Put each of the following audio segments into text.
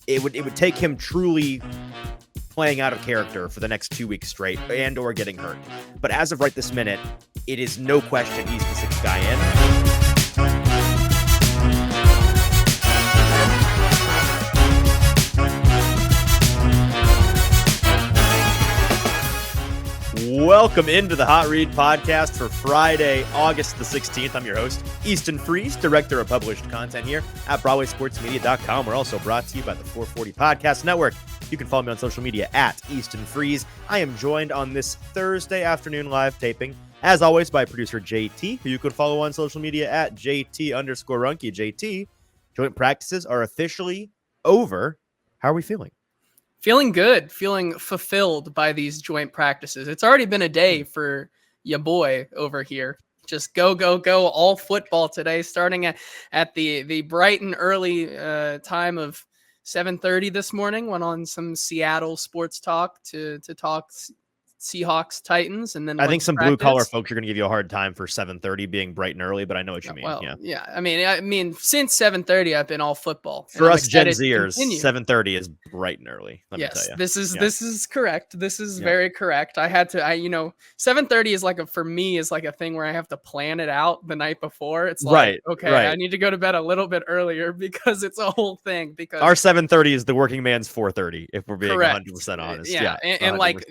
it would take him truly playing out of character for the next 2 weeks straight and or getting hurt. But as of right this minute, it is no question he's the sixth guy in. Welcome into the Hot Read podcast for Friday, August the 16th. I'm your host, Easton Freeze, director of published content here at BroadwaySportsMedia.com. We're also brought to you by the 440 Podcast Network. You can follow me on social media at Easton Freeze. I am joined on this Thursday afternoon live taping, as always, by producer JT, who you can follow on social media at JT_Runke. JT, joint practices are officially over. How are we feeling? Feeling good, feeling fulfilled by these joint practices. It's already been a day for ya boy over here. Just go, all football today, starting at the bright and early time of 7:30 this morning. Went on some Seattle sports talk to talk Seahawks Titans, and then I think some blue collar folks are going to give you a hard time for 7:30 being bright and early, but I know what you mean. Well, yeah. I mean, since 7:30, I've been all football. For us Gen Zers, 7:30 is bright and early. Let me tell you. This is correct. This is very correct. I had to. 7:30 is for me is like a thing where I have to plan it out the night before. It's like, right. I need to go to bed a little bit earlier because it's a whole thing. Because our 7:30 is the working man's 4:30. If we're being 100% honest. Yeah. And like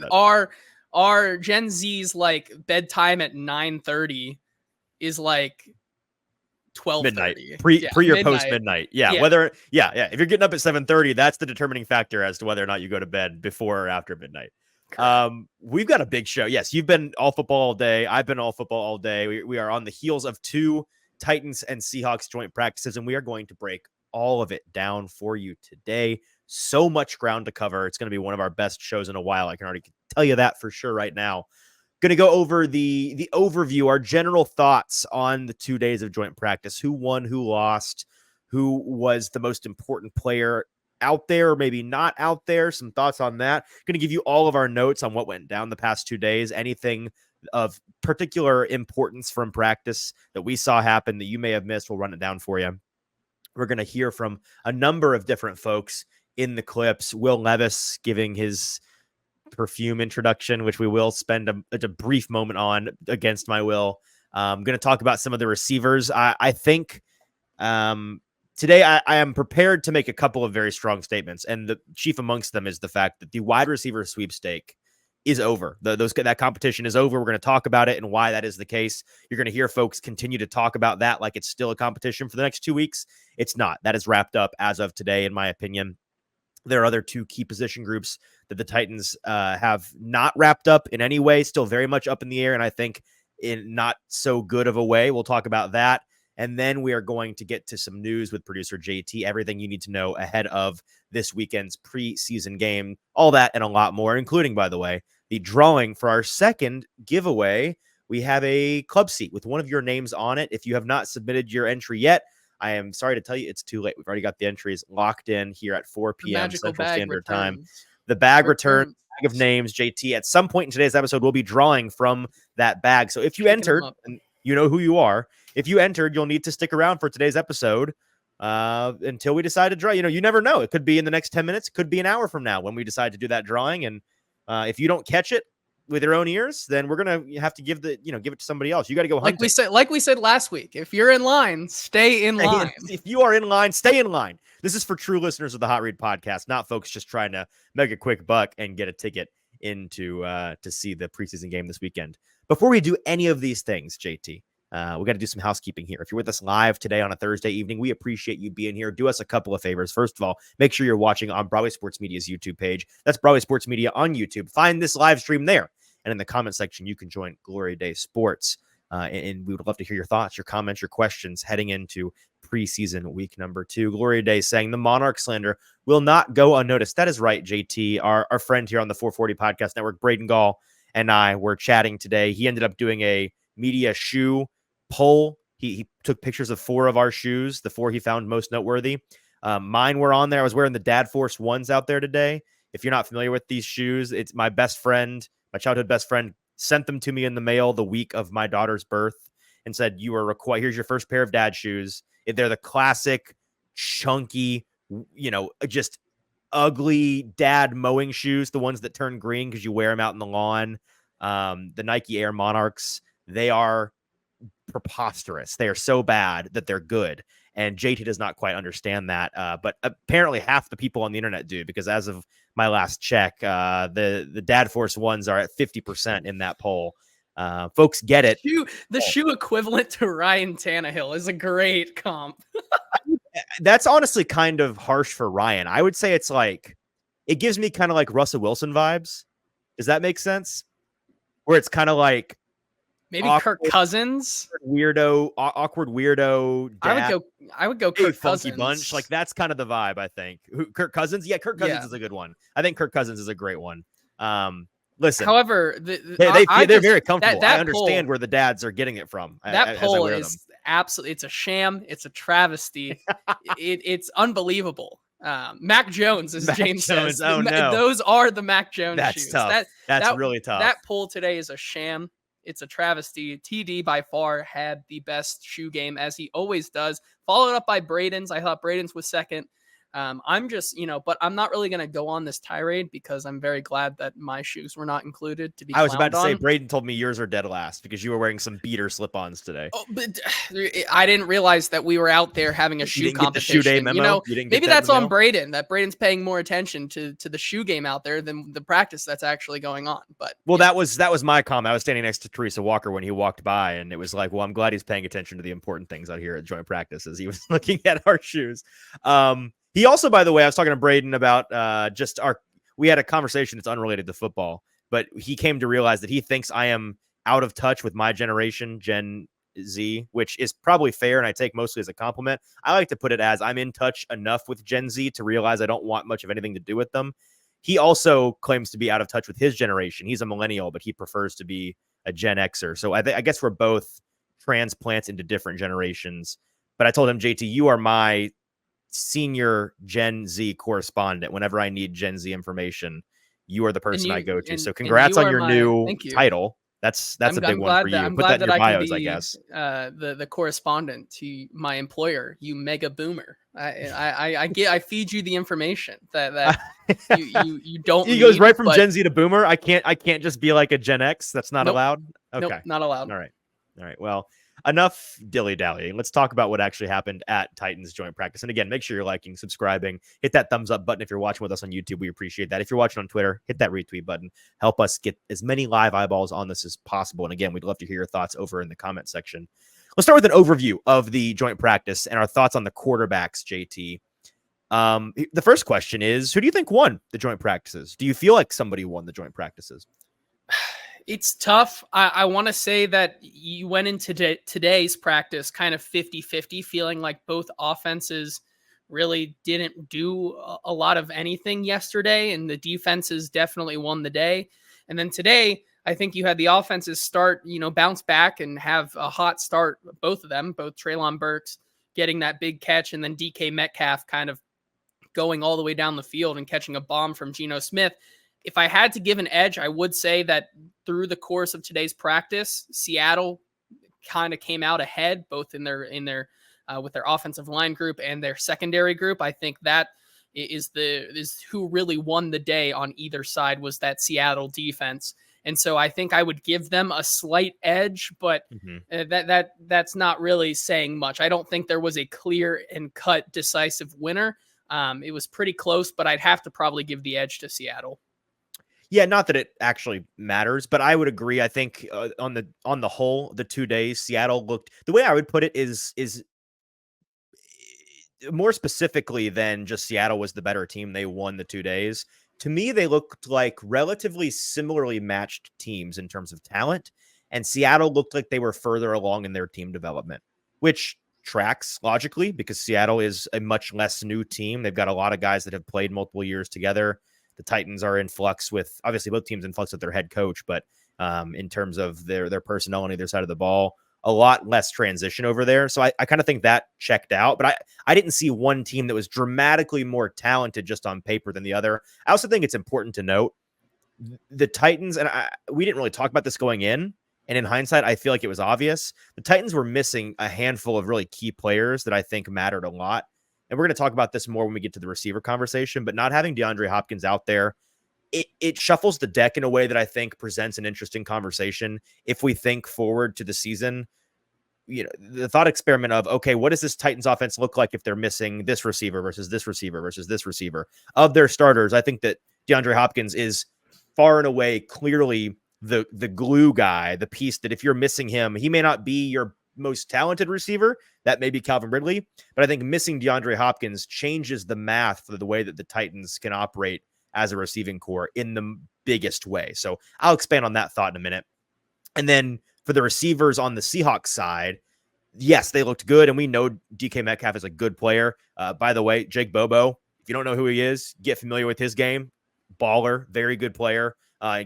our Gen Z's like bedtime at 9:30 is like 12:30. Midnight. Pre or post midnight. Yeah. If you're getting up at 7:30, that's the determining factor as to whether or not you go to bed before or after midnight. We've got a big show. Yes, you've been all football all day. I've been all football all day. We are on the heels of 2 Titans and Seahawks joint practices, and we are going to break all of it down for you today. So much ground to cover. It's going to be one of our best shows in a while. I can already tell you that for sure right now. Going to go over the overview, our general thoughts on the 2 days of joint practice. Who won, who lost, who was the most important player out there, or maybe not out there. Some thoughts on that. Going to give you all of our notes on what went down the past 2 days. Anything of particular importance from practice that we saw happen that you may have missed, we'll run it down for you. We're going to hear from a number of different folks in the clips. Will Levis giving his perfume introduction, which we will spend a brief moment on against my will. I'm going to talk about some of the receivers. I think today I am prepared to make a couple of very strong statements, and the chief amongst them is the fact that the wide receiver sweepstake is over. That competition is over. We're going to talk about it and why that is the case. You're going to hear folks continue to talk about that like it's still a competition for the next 2 weeks. It's not. That is wrapped up as of today, in my opinion. There are other 2 key position groups that the Titans have not wrapped up in any way, still very much up in the air, and I think in not so good of a way. We'll talk about that. And then we are going to get to some news with producer JT, everything you need to know ahead of this weekend's preseason game, all that and a lot more, including, by the way, the drawing for our second giveaway. We have a club seat with one of your names on it. If you have not submitted your entry yet, I am sorry to tell you it's too late. We've already got the entries locked in here at 4 p.m. Central Standard Time. The bag return, bag of names, JT, at some point in today's episode, we'll be drawing from that bag. So if you entered, and you know who you are, if you entered, you'll need to stick around for today's episode until we decide to draw. You never know. It could be in the next 10 minutes. It could be an hour from now when we decide to do that drawing. And if you don't catch it with your own ears, then we're gonna have to give it to somebody else. You got to go hunting. Like we said last week, if you're in line, stay in line. If you are in line, stay in line. This is for true listeners of the Hot Read podcast, not folks just trying to make a quick buck and get a ticket into to see the preseason game this weekend. Before we do any of these things, JT, we got to do some housekeeping here. If you're with us live today on a Thursday evening, we appreciate you being here. Do us a couple of favors. First of all, make sure you're watching on Broadway Sports Media's YouTube page. That's Broadway Sports Media on YouTube. Find this live stream there. And in the comment section, you can join Glory Day Sports. And we would love to hear your thoughts, your comments, your questions heading into preseason week number 2. Glory Day saying the Monarch slander will not go unnoticed. That is right, JT. Our friend here on the 440 Podcast Network, Braden Gall, and I were chatting today. He ended up doing a media shoe poll. He took pictures of 4 of our shoes, the 4 he found most noteworthy. Mine were on there. I was wearing the Dad Force 1s out there today. If you're not familiar with these shoes, it's my best friend, my childhood best friend, sent them to me in the mail the week of my daughter's birth and said, you are required. Here's your first pair of dad shoes. They're the classic, chunky, just ugly dad mowing shoes, the ones that turn green because you wear them out in the lawn. The Nike Air Monarchs, they are preposterous. They are so bad that they're good. And JT does not quite understand that. But apparently half the people on the internet do, because as of my last check, the Dad Force ones are at 50% in that poll. Folks get it. The shoe equivalent to Ryan Tannehill is a great comp. That's honestly kind of harsh for Ryan. I would say it's like, it gives me kind of like Russell Wilson vibes. Does that make sense? Where it's kind of like maybe awkward, Kirk Cousins, awkward weirdo. Dad, I would go Kirk funky Cousins. Bunch. Like that's kind of the vibe, I think. Kirk Cousins, yeah, Kirk Cousins is a good one. I think Kirk Cousins is a great one. Listen, however, they're very comfortable. I understand where the dads are getting it from. That poll is absolutely, it's a sham. It's a travesty. It's unbelievable. Mac Jones, as James says. Oh no, those are the Mac Jones shoes. Tough. That's really tough. That poll today is a sham. It's a travesty. TD by far had the best shoe game, as he always does. Followed up by Braden's. I thought Braden's was second. I'm just, but I'm not really going to go on this tirade because I'm very glad that my shoes were not included to be. I was about to say, Braden told me yours are dead last because you were wearing some beater slip-ons today. Oh, but I didn't realize that we were out there having a shoe competition. The shoe day memo? Maybe that's on Braden, that Braden's paying more attention to the shoe game out there than the practice that's actually going on. But that was my comment. I was standing next to Teresa Walker when he walked by, and it was like, well, I'm glad he's paying attention to the important things out here at joint practices. He was looking at our shoes. He also, by the way, I was talking to Braden about we had a conversation that's unrelated to football, but he came to realize that he thinks I am out of touch with my generation, Gen Z, which is probably fair, and I take mostly as a compliment. I like to put it as I'm in touch enough with Gen Z to realize I don't want much of anything to do with them. He also claims to be out of touch with his generation. He's a millennial, but he prefers to be a Gen Xer. So I guess we're both transplants into different generations. But I told him, JT, you are my senior Gen Z correspondent. Whenever I need Gen Z information, you are the person I go to. So congrats on your new title. That's a big one for you. Put that in your bios, I guess. The correspondent to my employer, you mega boomer. I feed you the information that you don't. He goes right from Gen Z to boomer. I can't just be like a Gen X. That's not allowed. Okay, nope, not allowed. All right. Well, enough dilly-dallying. Let's talk about what actually happened at Titans joint practice. And again, make sure you're liking, subscribing, hit that thumbs up button if you're watching with us on YouTube. We appreciate that. If you're watching on Twitter, hit that retweet button. Help us get as many live eyeballs on this as possible. And again, we'd love to hear your thoughts over in the comment section. Let's start with an overview of the joint practice and our thoughts on the quarterbacks, JT. The first question is, who do you think won the joint practices? Do you feel like somebody won the joint practices? It's tough. I want to say that you went into today's practice kind of 50-50, feeling like both offenses really didn't do a lot of anything yesterday, and the defenses definitely won the day. And then today, I think you had the offenses start, bounce back and have a hot start, both of them, both Treylon Burks getting that big catch, and then DK Metcalf kind of going all the way down the field and catching a bomb from Geno Smith. If I had to give an edge, I would say that through the course of today's practice, Seattle kind of came out ahead, both in their with their offensive line group and their secondary group. I think that is who really won the day on either side, was that Seattle defense. And so I think I would give them a slight edge, but that's not really saying much. I don't think there was a clear and cut decisive winner. It was pretty close, but I'd have to probably give the edge to Seattle. Yeah, not that it actually matters, but I would agree. I think on the whole, the 2 days, Seattle looked, the way I would put it is more specifically than just Seattle was the better team. They won the 2 days. To me, they looked like relatively similarly matched teams in terms of talent, and Seattle looked like they were further along in their team development, which tracks logically because Seattle is a much less new team. They've got a lot of guys that have played multiple years together. The Titans are in flux with, obviously both teams in flux with their head coach, but in terms of their personnel on either side of the ball, a lot less transition over there. So I kind of think that checked out, but I didn't see one team that was dramatically more talented just on paper than the other. I also think it's important to note the Titans, and we didn't really talk about this going in, and in hindsight, I feel like it was obvious. The Titans were missing a handful of really key players that I think mattered a lot. and we're going to talk about this more when we get to the receiver conversation, but not having DeAndre Hopkins out there, it shuffles the deck in a way that I think presents an interesting conversation. If we think forward to the season, the thought experiment of, okay, what does this Titans offense look like if they're missing this receiver versus this receiver versus this receiver of their starters? I think that DeAndre Hopkins is far and away clearly the glue guy, the piece that if you're missing him, he may not be your most talented receiver. That may be Calvin Ridley, but I think missing DeAndre Hopkins changes the math for the way that the Titans can operate as a receiving core in the biggest way. So I'll expand on that thought in a minute. And then for the receivers on the Seahawks side, yes, they looked good. And we know DK Metcalf is a good player. By the way, Jake Bobo, if you don't know who he is, get familiar with his game. Baller, very good player.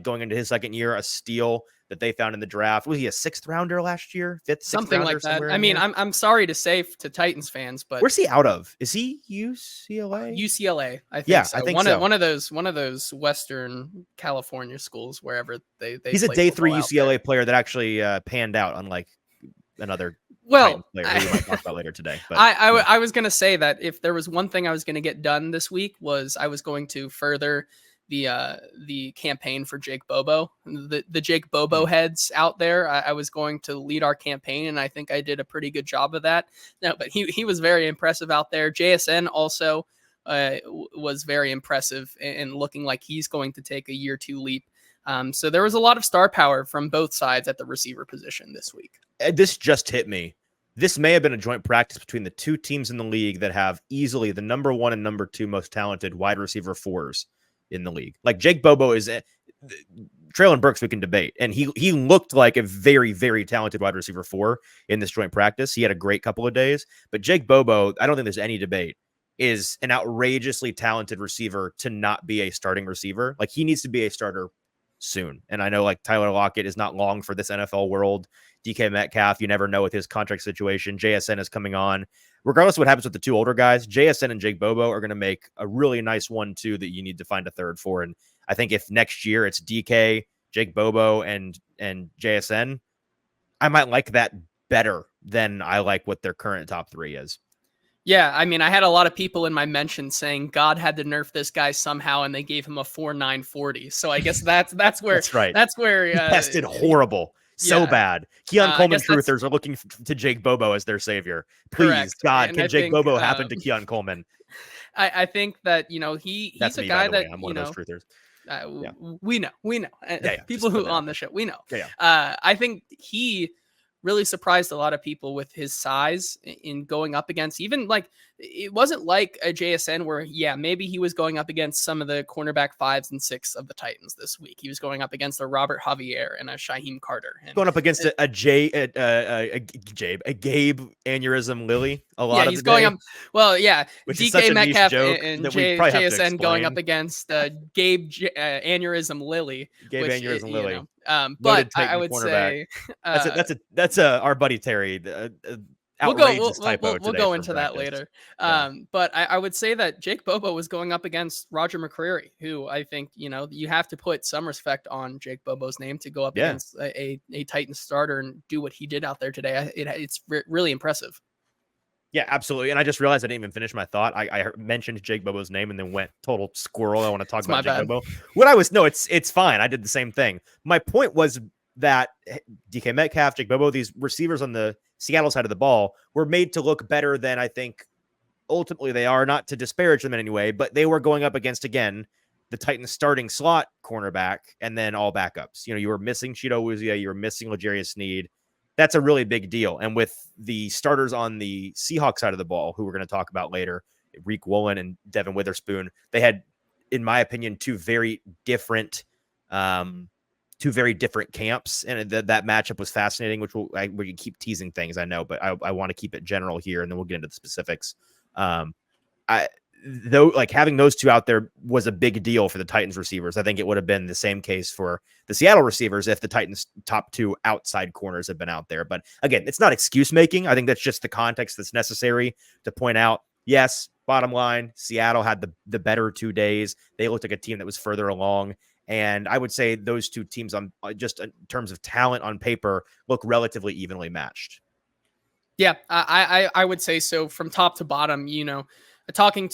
Going into his second year, a steal that they found in the draft. Was he a 6th rounder last year? 5th, something like that. I mean, I'm sorry to say to Titans fans, but where's he out of? Is he UCLA? UCLA, I think. Yeah, so. I think one of those Western California schools wherever they he's a day 3 UCLA player that actually panned out, unlike another player who we might talk about later today. But I was gonna say that if there was one thing I was gonna get done this week was I was going to further the campaign for Jake Bobo, the Jake Bobo heads out there. I was going to lead our campaign, and I think I did a pretty good job of that. No, but he was very impressive out there. JSN also was very impressive and looking like he's going to take a year 2 leap. So there was a lot of star power from both sides at the receiver position this week. This just hit me. This may have been a joint practice between the two teams in the league that have easily the number 1 and number 2 most talented wide receiver 4s in the league. Like Jake Bobo is Traylon Burks, we can debate. And he looked like a very, very talented wide receiver 4 in this joint practice. He had a great couple of days, but Jake Bobo, I don't think there's any debate, is an outrageously talented receiver to not be a starting receiver. Like he needs to be a starter soon. And I know like Tyler Lockett is not long for this NFL world. DK Metcalf, you never know with his contract situation. JSN is coming on. Regardless of what happens with the 2 older guys, JSN and Jake Bobo are going to make a really nice 1-2 that you need to find a third for. And I think if next year it's DK, Jake Bobo, and JSN, I might like that better than I like what their current top 3 is. Yeah, I mean, I had a lot of people in my mentions saying God had to nerf this guy somehow, and they gave him a 4.9 40. So I guess that's where that's right. That's where he tested horrible. So bad. Keon Coleman truthers are looking to Jake Bobo as their savior. Please, correct. God, and can Jake Bobo happen to Keon Coleman? I think that, he's that's a me, guy that I'm one of those truthers. We know. People who on the show, we know. Yeah. I think he really surprised a lot of people with his size in going up against even like it wasn't like a JSN where, maybe he was going up against some of the cornerback 5s and 6s of the Titans this week. He was going up against a Robert Javier and a Shaheem Carter. And going up against a Gabe aneurysm Lilly a lot of he's the going day. Up. Well, which DK is such a Metcalf joke and that we probably have to JSN going explain. up against Gabe aneurysm Lilly. Gabe aneurysm Lilly. But I would say that's our buddy Terry. We'll go into that later. But I would say that Jake Bobo was going up against Roger McCreary, who I think, you have to put some respect on Jake Bobo's name to go up against a Titans starter and do what he did out there today. It's really impressive. Yeah, absolutely. And I just realized I didn't even finish my thought. I mentioned Jake Bobo's name and then went total squirrel. I want to talk about Jake Bobo. It's fine. I did the same thing. My point was that DK Metcalf, Jake Bobo, these receivers on the Seattle side of the ball were made to look better than I think ultimately they are, not to disparage them in any way, but they were going up against, again, the Titans starting slot cornerback and then all backups. You were missing Cheeto Uzia, you were missing L'Jarius Sneed. That's a really big deal. And with the starters on the Seahawks side of the ball, who we're going to talk about later, Riq Woolen and Devin Witherspoon, they had, in my opinion, two very different camps, and that matchup was fascinating. Which we can keep teasing things, I know, but I want to keep it general here, and then we'll get into the specifics. Having those two out there was a big deal for the Titans receivers. I think it would have been the same case for the Seattle receivers if the Titans' top 2 outside corners had been out there. But again, it's not excuse making. I think that's just the context that's necessary to point out. Yes, bottom line, Seattle had the better 2 days. They looked like a team that was further along. And I would say those two teams, on just in terms of talent on paper, look relatively evenly matched. Yeah, I would say so from top to bottom. talking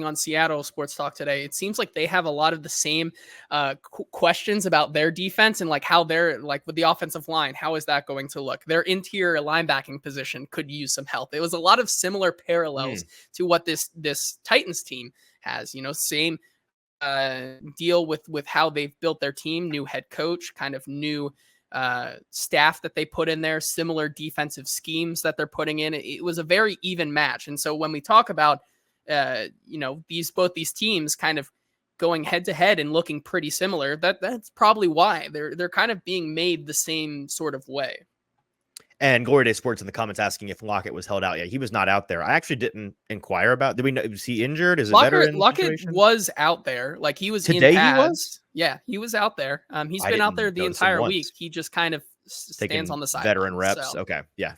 on Seattle Sports Talk today, it seems like they have a lot of the same questions about their defense and like how they're like with the offensive line. How is that going to look? Their interior linebacking position could use some help. It was a lot of similar parallels to what this Titans team has. Same deal with how they've built their team, new head coach, kind of new staff that they put in there, similar defensive schemes that they're putting in. It was a very even match. And so when we talk about, both these teams kind of going head to head and looking pretty similar, that's probably why they're kind of being made the same sort of way. And Glory Day Sports in the comments asking if Lockett was held out. Yeah, he was not out there. I actually didn't inquire about. Did we know? Was he injured? Is it veteran? Lockett was out there. Like he was today. In pads. He was. Yeah, he was out there. He's been out there the entire week. He just kind of stands on the side. Veteran reps. So. Okay, yeah,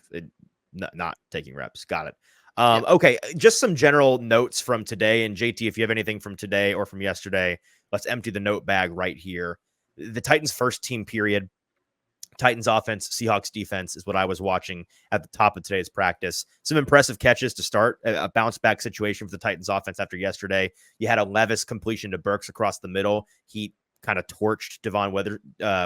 not taking reps. Got it. Okay, just some general notes from today. And JT, if you have anything from today or from yesterday, let's empty the note bag right here. The Titans' first team period. Titans offense, Seahawks defense is what I was watching at the top of today's practice. Some impressive catches to start, a bounce back situation for the Titans offense after yesterday. You had a Levis completion to Burks across the middle. He kind of torched Devon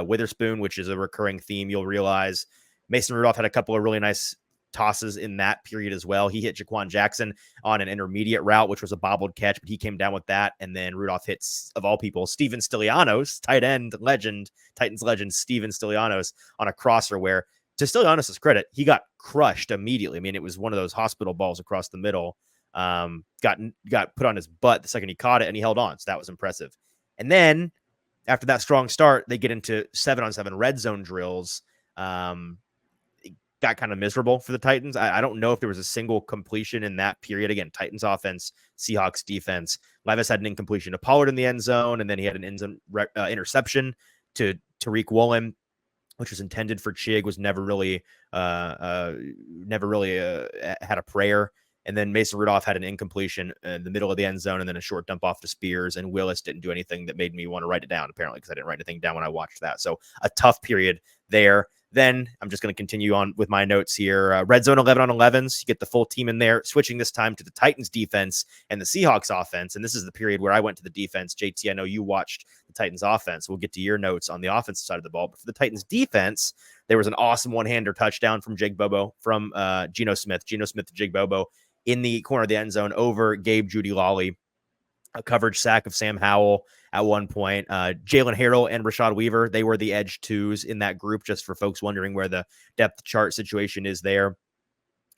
Witherspoon, which is a recurring theme. You'll realize Mason Rudolph had a couple of really nice tosses in that period as well. He hit Jaquan Jackson on an intermediate route, which was a bobbled catch, but he came down with that. And then Rudolph hits, of all people, Steven Stylianos, tight end legend, Titans legend Steven Stylianos on a crosser where, to Stylianos' credit, he got crushed immediately. I mean, it was one of those hospital balls across the middle. Got put on his butt the second he caught it, and he held on. So that was impressive. And then after that strong start, they get into 7-on-7 red zone drills. Got kind of miserable for the Titans. I don't know if there was a single completion in that period. Again, Titans offense, Seahawks defense. Levis had an incompletion to Pollard in the end zone, and then he had an end zone interception to Riq Woolen, which was intended for Chig, was never really had a prayer. And then Mason Rudolph had an incompletion in the middle of the end zone, and then a short dump off to Spears. And Willis didn't do anything that made me want to write it down, apparently, because I didn't write anything down when I watched that. So a tough period there. Then I'm just going to continue on with my notes here. Red zone 11-on-11s. You get the full team in there, switching this time to the Titans defense and the Seahawks offense. And this is the period where I went to the defense. JT, I know you watched the Titans offense. We'll get to your notes on the offensive side of the ball. But for the Titans defense, there was an awesome one-hander touchdown from Jake Bobo, from Geno Smith to Jake Bobo in the corner of the end zone over Gabe Judy-Lawley. A coverage sack of Sam Howell at one point. Jalen Harrell and Rashad Weaver, they were the edge twos in that group, just for folks wondering where the depth chart situation is there.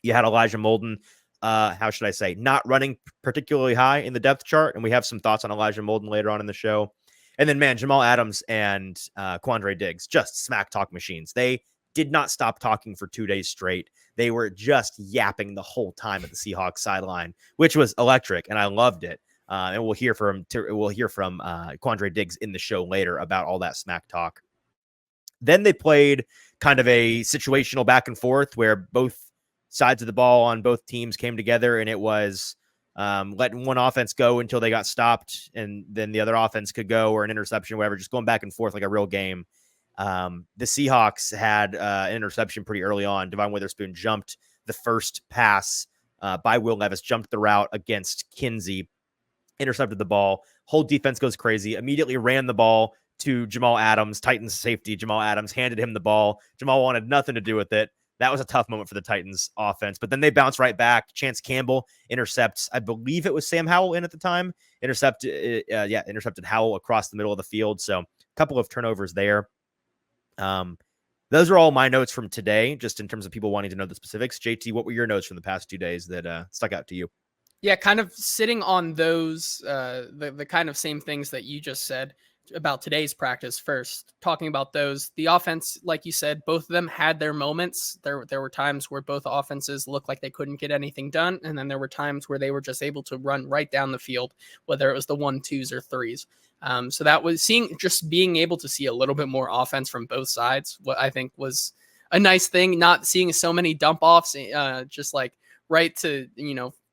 You had Elijah Molden, how should I say, not running particularly high in the depth chart, and we have some thoughts on Elijah Molden later on in the show. And then, man, Jamal Adams and Quandre Diggs, just smack talk machines. They did not stop talking for 2 days straight. They were just yapping the whole time at the Seahawks sideline, which was electric, and I loved it. And we'll hear from Quandre Diggs in the show later about all that smack talk. Then they played kind of a situational back and forth where both sides of the ball on both teams came together, and it was letting one offense go until they got stopped, and then the other offense could go, or an interception, or whatever, just going back and forth like a real game. The Seahawks had an interception pretty early on. Devon Witherspoon jumped the first pass by Will Levis, jumped the route against Kinsey, intercepted the ball. Whole defense goes crazy, immediately ran the ball to Jamal Adams, Titans safety. Jamal Adams handed him the ball. Jamal wanted nothing to do with it. That was a tough moment for the Titans offense, but then they bounce right back. Chance Campbell intercepts, I believe it was Sam Howell in at the time, intercepted Howell across the middle of the field. So a couple of turnovers there. Those are all my notes from today, just in terms of people wanting to know the specifics. JT, what were your notes from the past 2 days that stuck out to you? Yeah, kind of sitting on those, the kind of same things that you just said about today's practice first, talking about those. The offense, like you said, both of them had their moments. There were times where both offenses looked like they couldn't get anything done, and then there were times where they were just able to run right down the field, whether it was the 1-2s or 3s. So that was being able to see a little bit more offense from both sides, what I think was a nice thing, not seeing so many dump offs, just like right to,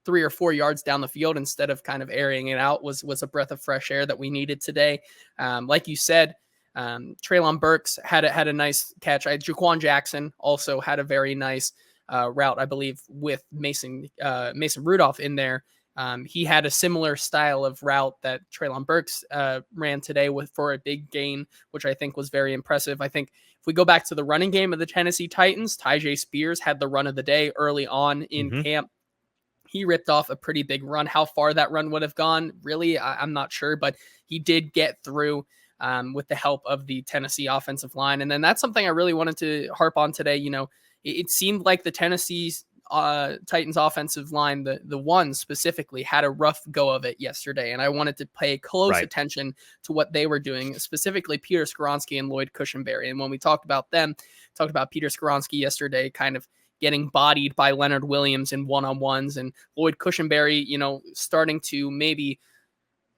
3 or 4 yards down the field instead of kind of airing it out was a breath of fresh air that we needed today. Like you said, Treylon Burks had a nice catch. Jaquan Jackson also had a very nice route, I believe, with Mason Rudolph in there. He had a similar style of route that Treylon Burks ran today for a big gain, which I think was very impressive. I think if we go back to the running game of the Tennessee Titans, Tyjae Spears had the run of the day early on in camp. He ripped off a pretty big run. How far that run would have gone, really, I'm not sure, but he did get through with the help of the Tennessee offensive line. And then that's something I really wanted to harp on today. It seemed like the Tennessee Titans offensive line, the one specifically, had a rough go of it yesterday. And I wanted to pay close attention to what they were doing, specifically Peter Skoronski and Lloyd Cushenberry. And when we talked about Peter Skoronski yesterday, kind of getting bodied by Leonard Williams in one-on-ones, and Lloyd Cushenberry, starting to maybe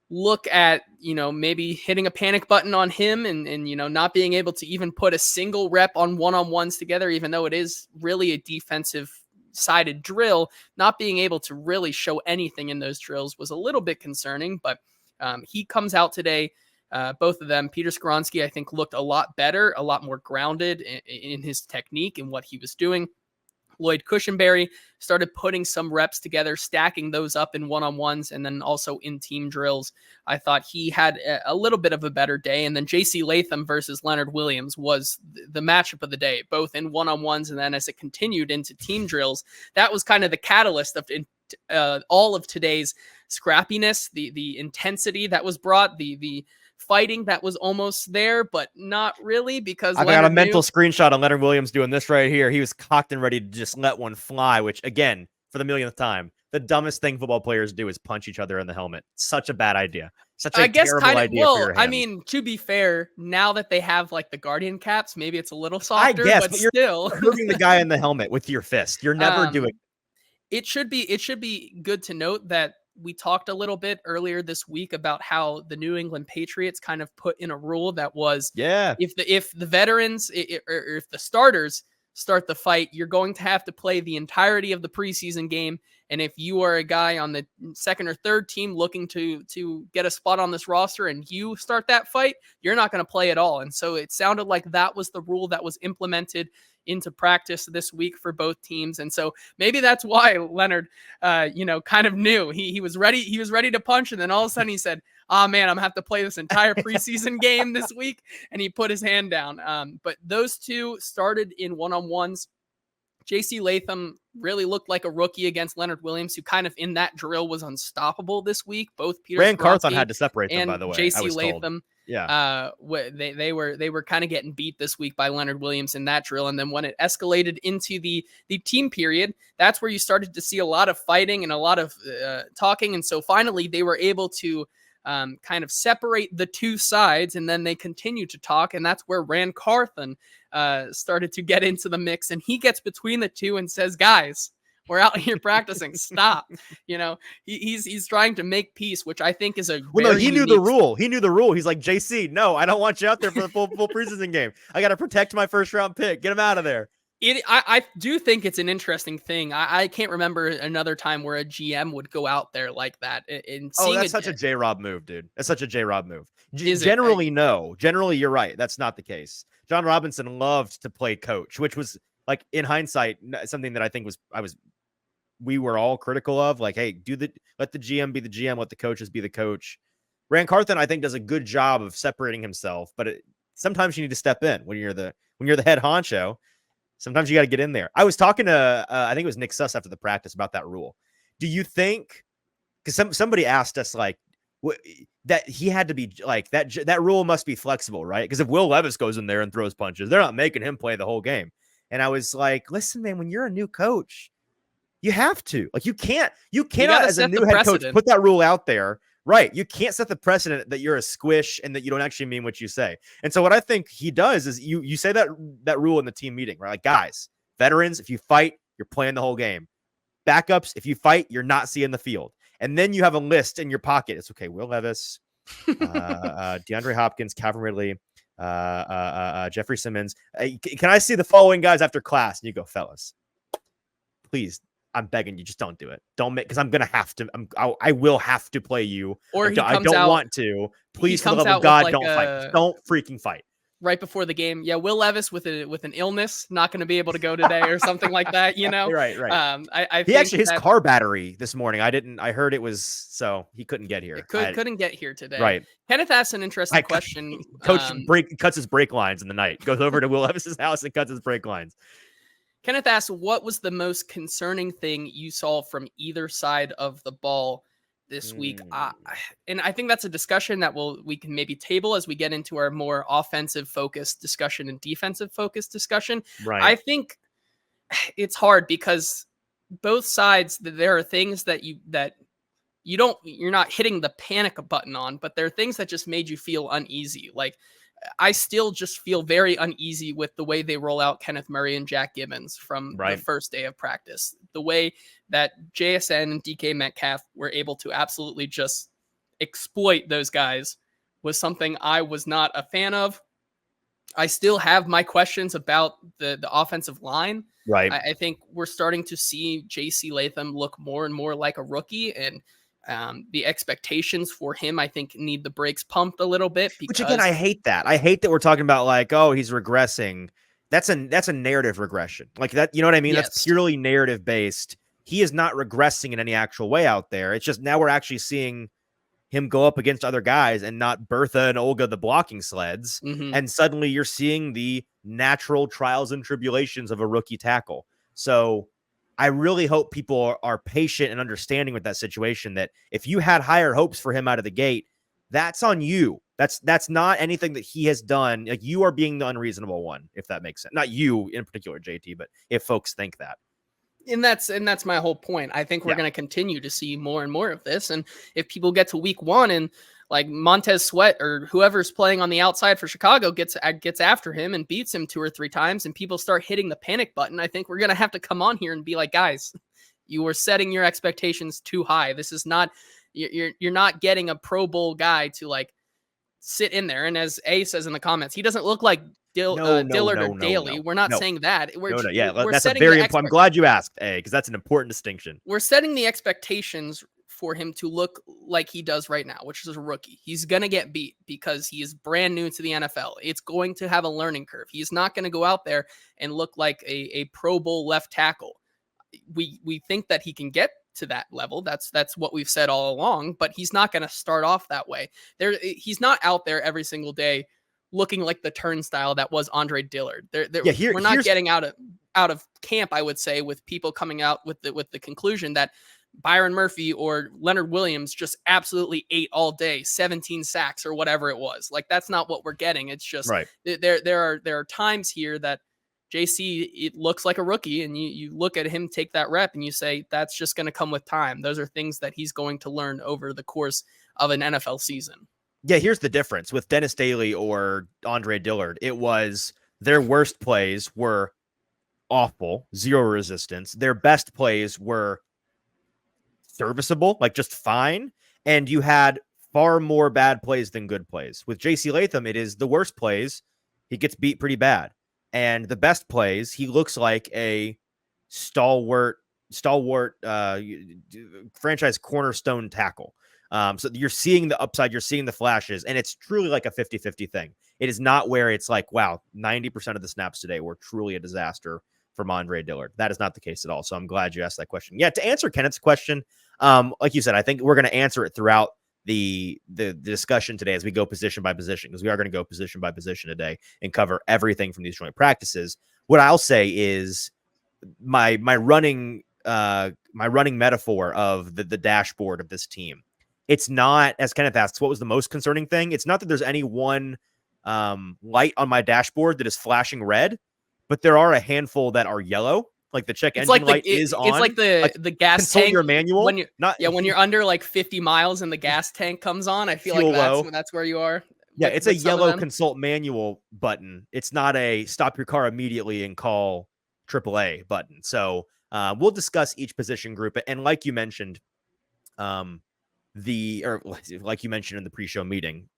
look at, maybe hitting a panic button on him and not being able to even put a single rep on one-on-ones together, even though it is really a defensive sided drill. Not being able to really show anything in those drills was a little bit concerning, but he comes out today. Both of them, Peter Skoronski, I think, looked a lot better, a lot more grounded in his technique and what he was doing. Lloyd Cushenberry started putting some reps together, stacking those up in one-on-ones and then also in team drills. I thought he had a little bit of a better day. And then J.C. Latham versus Leonard Williams was the matchup of the day, both in one-on-ones and then as it continued into team drills. That was kind of the catalyst of all of today's scrappiness, the intensity that was brought, the fighting that was almost there, but not really, because I got a mental screenshot on Leonard Williams doing this right here. He was cocked and ready to just let one fly, which, again, for the millionth time, the dumbest thing football players do is punch each other in the helmet. Such a bad idea. Such a terrible idea for your hands. I mean, to be fair, now that they have like the Guardian caps, maybe it's a little softer, but you're still hurting the guy in the helmet with your fist. You're never doing it. Should be good to note that we talked a little bit earlier this week about how the New England Patriots kind of put in a rule that was, if the veterans or if the starters start the fight, you're going to have to play the entirety of the preseason game. And if you are a guy on the second or third team looking to get a spot on this roster and you start that fight, you're not going to play at all. And so it sounded like that was the rule that was implemented into practice this week for both teams. And so maybe that's why Leonard, kind of knew he was ready. He was ready to punch. And then all of a sudden he said, "Oh man, I'm gonna have to play this entire preseason game this week." And he put his hand down. But those two started in one-on-ones. J.C. Latham really looked like a rookie against Leonard Williams, who kind of in that drill was unstoppable this week. Both Peter Rand Carthon had to separate them, by the way. J.C. Latham, they were kind of getting beat this week by Leonard Williams in that drill. And then when it escalated into the team period, that's where you started to see a lot of fighting and a lot of talking. And so finally they were able to kind of separate the two sides, and then they continued to talk. And that's where Rand Carthon started to get into the mix, and he gets between the two and says, "Guys, we're out here practicing. Stop." He's trying to make peace, which I think is he knew the rule. He knew the rule. He's like, "JC, no, I don't want you out there for the full preseason game. I got to protect my first round pick. Get him out of there." I do think it's an interesting thing. I can't remember another time where a GM would go out there like that. That's such a J-Rob move, dude. That's such a J-Rob move. Generally, you're right. That's not the case. John Robinson loved to play coach, which was, like, in hindsight, something that I think we were all critical of. Like, hey, let the GM be the GM, let the coaches be the coach. Rand Carthon, I think, does a good job of separating himself, but sometimes you need to step in when you're the head honcho. Sometimes you got to get in there. I was talking to, I think it was Nick Suss after the practice about that rule. Do you think, because somebody asked us, like, that he had to be like that rule must be flexible, right? Because if Will Levis goes in there and throws punches, they're not making him play the whole game. And I was like, listen, man, when you're a new coach, you have to, like, you cannot as a new head coach put that rule out there. Right. You can't set the precedent that you're a squish and that you don't actually mean what you say. And so what I think he does is you say that rule in the team meeting, right? Like, guys, veterans, if you fight, you're playing the whole game. Backups, if you fight, you're not seeing the field. And then you have a list in your pocket. It's okay. Will Levis, DeAndre Hopkins, Calvin Ridley, Jeffrey Simmons. Can I see the following guys after class? And you go, fellas, please, I'm begging you, just don't do it. Don't make, because I'm gonna have to. I will have to play you. Or I don't want to. Please, for the love of God, don't fight. Don't freaking fight. right before the game. Yeah, Will Levis with an illness, not going to be able to go today or something like that. You know, right. I He think actually his car battery this morning. I heard it was so he couldn't get here. Couldn't get here today. Right. Kenneth asked an interesting question. Coach cuts his brake lines in the night. Goes over to Will Levis's house and cuts his brake lines. Kenneth asked, "What was the most concerning thing you saw from either side of the ball this week?" And I think that's a discussion that we can maybe table as we get into our more offensive focused discussion and defensive focused discussion. Right. I think it's hard because both sides, there are things that you're not hitting the panic button on, but there are things that just made you feel uneasy. Like, I still just feel very uneasy with the way they roll out Kenneth Murray and Jack Gibbons from the first day of practice. The way that JSN and DK Metcalf were able to absolutely just exploit those guys was something I was not a fan of. I still have my questions about the offensive line. Right. I think we're starting to see JC Latham look more and more like a rookie, and the expectations for him, I think, need the brakes pumped a little bit. Which again, I hate that. I hate that we're talking about like, oh, he's regressing. That's a narrative regression. Like that, you know what I mean? Yes. That's purely narrative based. He is not regressing in any actual way out there. It's just now we're actually seeing him go up against other guys and not Bertha and Olga, the blocking sleds. Mm-hmm. And suddenly you're seeing the natural trials and tribulations of a rookie tackle. So I really hope people are patient and understanding with that situation, that if you had higher hopes for him out of the gate, that's on you. That's not anything that he has done. Like, you are being the unreasonable one, if that makes sense. Not you in particular, JT, but if folks think that. And that's my whole point. I think we're going to continue to see more and more of this. And if people get to week 1 and like Montez Sweat or whoever's playing on the outside for Chicago gets after him and beats him 2 or 3 times, and people start hitting the panic button, I think we're going to have to come on here and be like, guys, you were setting your expectations too high. This is not, you're not getting a Pro Bowl guy to like sit in there. And as A says in the comments, he doesn't look like Dillard or Daly. We're not saying that. We're that's a very important. I'm glad you asked, A, because that's an important distinction. We're setting the expectations for him to look like he does right now, which is a rookie. He's going to get beat because he is brand new to the NFL. It's going to have a learning curve. He's not going to go out there and look like a Pro Bowl left tackle. We think that he can get to that level. That's what we've said all along, but he's not going to start off that way. He's not out there every single day looking like the turnstile that was Andre Dillard. We're not getting out of camp, I would say, with people coming out with the conclusion that Byron Murphy or Leonard Williams just absolutely ate all day, 17 sacks or whatever it was. Like, that's not what we're getting. It's just there are times here that JC, it looks like a rookie, and you look at him take that rep and you say, that's just going to come with time. Those are things that he's going to learn over the course of an NFL season. Yeah, here's the difference with Dennis Daly or Andre Dillard. It was their worst plays were awful, 0 resistance. Their best plays were serviceable, like just fine. And you had far more bad plays than good plays. With JC Latham, it is the worst plays. He gets beat pretty bad. And the best plays, he looks like a stalwart franchise cornerstone tackle. So you're seeing the upside, you're seeing the flashes, and it's truly like a 50-50 thing. It is not where it's like, wow, 90% of the snaps today were truly a disaster from Andre Dillard. That is not the case at all. So I'm glad you asked that question. Yeah, to answer Kenneth's question, like you said, I think we're going to answer it throughout the discussion today as we go position by position, because we are going to go position by position today and cover everything from these joint practices. What I'll say is my running metaphor of the dashboard of this team. It's not, as Kenneth asks, what was the most concerning thing? It's not that there's any one light on my dashboard that is flashing red, but there are a handful that are yellow. Like the check engine light is on. It's like the gas tank. Your manual. When you're under like 50 miles and the gas tank comes on, I feel like that's where you are. Yeah, it's a yellow consult manual button. It's not a stop your car immediately and call AAA button. So we'll discuss each position group. And like you mentioned, like you mentioned in the pre-show meeting,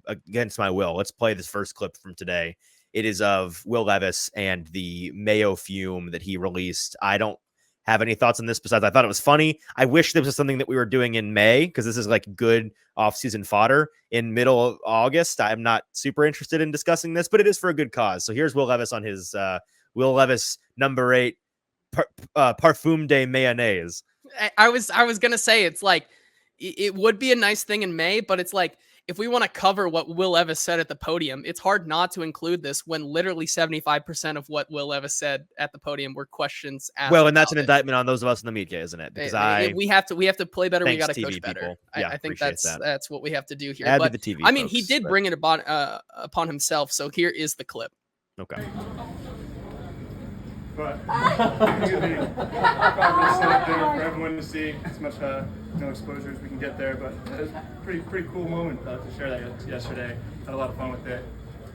against my will, let's play this first clip from today. It is of Will Levis and the mayo fume that he released. have any thoughts on this besides I thought it was funny. I wish this was something that we were doing in May because this is like good off-season fodder. In middle of August, I'm not super interested in discussing this, but it is for a good cause. So here's Will Levis on his Will Levis number 8 Parfum de Mayonnaise. I was gonna say it's like it would be a nice thing in May, but it's like if we want to cover what Will Levis said at the podium, it's hard not to include this when literally 75% of what Will Levis said at the podium were questions asked. Well, and that's an indictment on those of us in the media, isn't it? Because we have to play better. We got to coach TV better. people. Yeah, I think that's what we have to do here. Add but to the TV, I mean, folks, he did bring it upon himself. So here is the clip. Okay. But it's going to be probably set up there for everyone to see as much exposure as we can get there. But it was a pretty cool moment to share that yesterday. Had a lot of fun with it,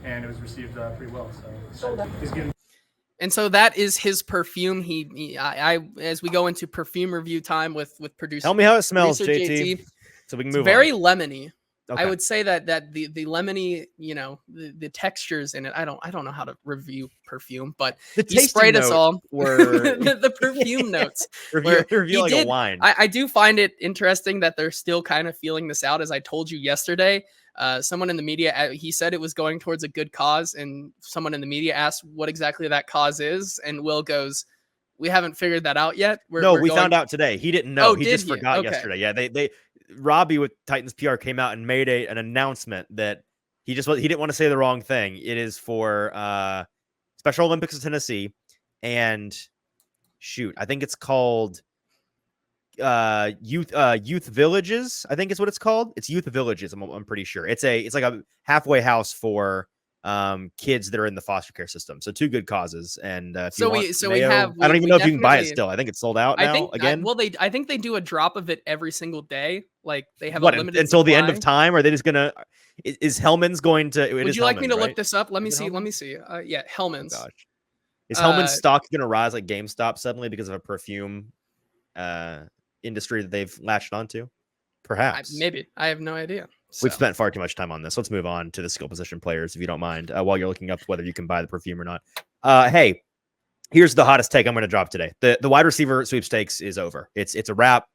and it was received pretty well. So he's getting. And so that is his perfume. I as we go into perfume review time with producer. Tell me how it smells, JT. So we can move. Very lemony. Okay. I would say that the lemony, the textures in it. I don't know how to review perfume, but he sprayed us all. The perfume notes. Review like a wine. I do find it interesting that they're still kind of feeling this out. As I told you yesterday, someone in the media, he said it was going towards a good cause, and someone in the media asked what exactly that cause is, and Will goes, "We haven't figured that out yet." We found out today. He didn't know. He just forgot yesterday. Yeah, they Robbie with Titans PR came out and made an announcement that he didn't want to say the wrong thing. It is for Special Olympics of Tennessee, and I think it's called youth villages. I think is what it's called. It's youth villages. I'm pretty sure it's like a halfway house for kids that are in the foster care system. So 2 good causes. And we have. I don't even know if you can buy it still. I think it's sold out now. I think they do a drop of it every single day. Like they have a limited until supply. The end of time. Or are they just gonna? Is Hellman's going to? Would you like me to look this up? Let me see. Yeah, Hellman's. Oh, gosh. Is Hellman's stock going to rise like GameStop suddenly because of a perfume industry that they've latched onto? Perhaps. Maybe. I have no idea. We've spent far too much time on this. Let's move on to the skill position players, if you don't mind, while you're looking up whether you can buy the perfume or not. Hey, here's the hottest take I'm going to drop today. The wide receiver sweepstakes is over. It's a wrap.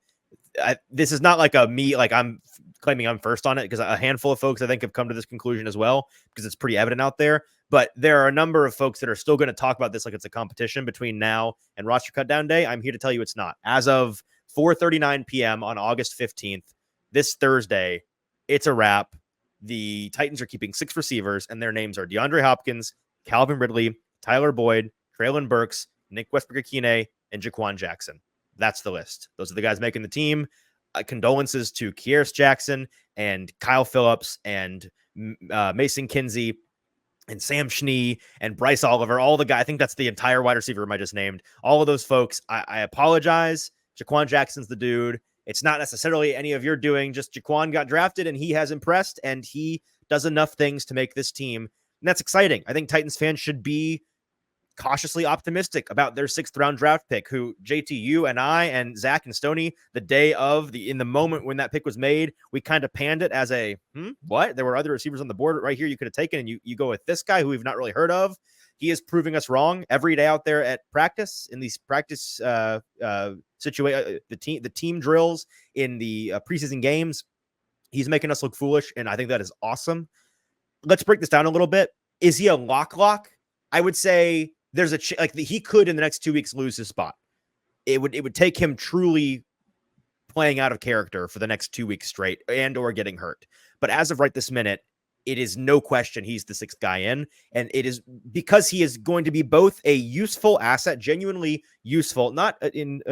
This is not like I'm claiming I'm first on it, because a handful of folks I think have come to this conclusion as well, because it's pretty evident out there. But there are a number of folks that are still going to talk about this like it's a competition between now and roster cutdown day. I'm here to tell you it's not. As of 4:39 p.m. on August 15th, this Thursday, it's a wrap. The Titans are keeping 6 receivers, and their names are DeAndre Hopkins, Calvin Ridley, Tyler Boyd, Treylon Burks, Nick Westbrook-Ikine, and Jaquan Jackson. That's the list. Those are the guys making the team. Condolences to Kearis Jackson and Kyle Phillips and Mason Kinsey and Sam Schnee and Bryce Oliver, all the guys. I think that's the entire wide receiver room I just named. All of those folks, I apologize. Jaquan Jackson's the dude. It's not necessarily any of your doing. Just Jaquan got drafted and he has impressed, and he does enough things to make this team. And that's exciting. I think Titans fans should be cautiously optimistic about their 6th round draft pick, who JT, you and I and Zach and Stoney, the day of in the moment when that pick was made, we kind of panned it as a, what? There were other receivers on the board right here you could have taken, and you go with this guy who we've not really heard of. He is proving us wrong every day out there at practice, in these practice situation, the team drills, in the preseason games. He's making us look foolish, and I think that is awesome. Let's break this down a little bit. Is he a lock? I would say there's he could in the next 2 weeks lose his spot. It would take him truly playing out of character for the next 2 weeks straight and or getting hurt. But as of right this minute, it is no question he's the 6th guy in, and it is because he is going to be both a useful asset, genuinely useful, not in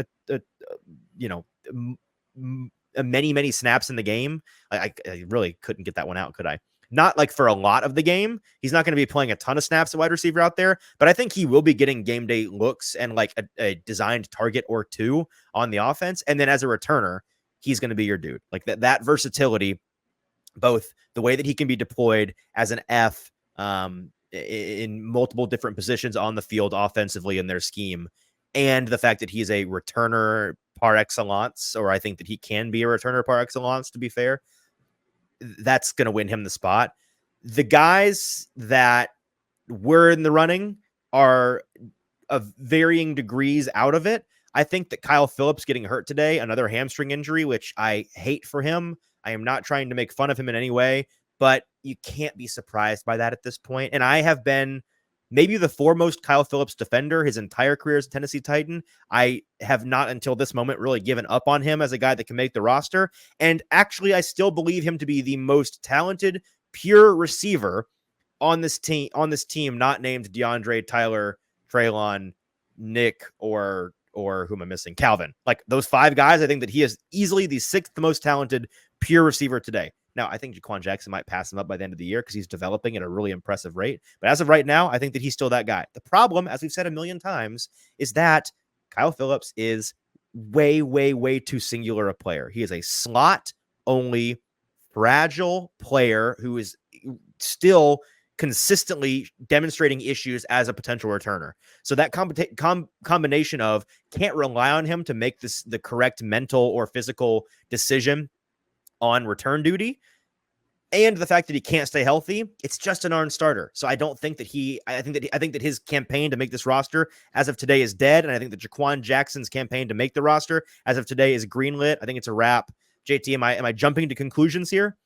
many snaps in the game. I really couldn't get that one out, could I? Not like for a lot of the game. He's not going to be playing a ton of snaps at wide receiver out there, but I think he will be getting game day looks and like a designed target or 2 on the offense. And then as a returner, he's going to be your dude. Like that versatility, both the way that he can be deployed as an F in multiple different positions on the field offensively in their scheme, and the fact that he's a returner par excellence, or I think that he can be a returner par excellence, to be fair, that's going to win him the spot. The guys that were in the running are of varying degrees out of it. I think that Kyle Phillips getting hurt today, another hamstring injury, which I hate for him. I am not trying to make fun of him in any way, but you can't be surprised by that at this point. And I have been maybe the foremost Kyle Phillips defender his entire career as a Tennessee Titan. I have not until this moment really given up on him as a guy that can make the roster. And actually, I still believe him to be the most talented pure receiver on this team, not named DeAndre, Tyler, Traylon, Nick, or who am I missing? Calvin. Like those 5 guys, I think that he is easily the 6th most talented pure receiver today. Now, I think Jaquan Jackson might pass him up by the end of the year because he's developing at a really impressive rate. But as of right now, I think that he's still that guy. The problem, as we've said a million times, is that Kyle Phillips is way, way, way too singular a player. He is a slot-only, fragile player who is still consistently demonstrating issues as a potential returner. So that combination of can't rely on him to make the correct mental or physical decision on return duty, and the fact that he can't stay healthy, it's just an non-starter. So I don't think that I think that his campaign to make this roster as of today is dead, and I think that Jaquan Jackson's campaign to make the roster as of today is greenlit. I think it's a wrap. JT, am I jumping to conclusions here?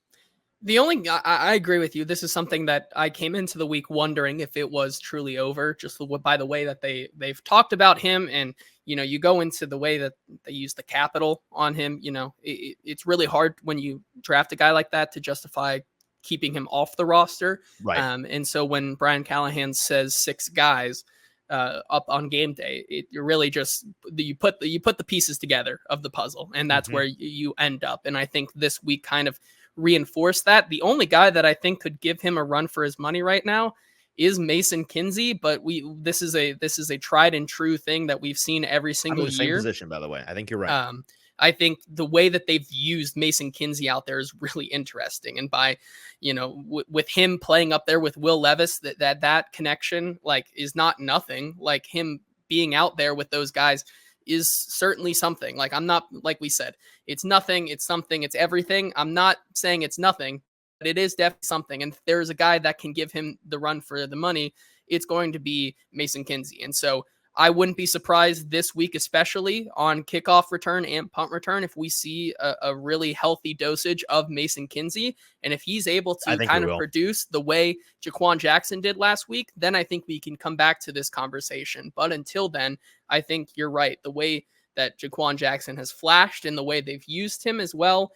I agree with you. This is something that I came into the week wondering if it was truly over, just by the way that they've talked about him. And, you go into the way that they use the capital on him, it's really hard when you draft a guy like that to justify keeping him off the roster. Right. And so when Brian Callahan says 6 guys up on game day, you're really just, you put the pieces together of the puzzle, and that's where you end up. And I think this week kind of reinforce that. The only guy that I think could give him a run for his money right now is Mason Kinsey, but this is a tried and true thing that we've seen every single year. Same position, by the way. I think you're right. I think the way that they've used Mason Kinsey out there is really interesting, and by with him playing up there with Will Levis, that connection is not nothing. Like him being out there with those guys is certainly something. Like I'm not, like we said, it's nothing, it's something, it's everything. I'm not saying it's nothing, but it is definitely something. And if there's a guy that can give him the run for the money, it's going to be Mason Kinsey. And so I wouldn't be surprised this week, especially on kickoff return and punt return, if we see a really healthy dosage of Mason Kinsey. And if he's able to kind of produce the way Jaquan Jackson did last week, then I think we can come back to this conversation. But until then, I think you're right. The way that Jaquan Jackson has flashed and the way they've used him as well,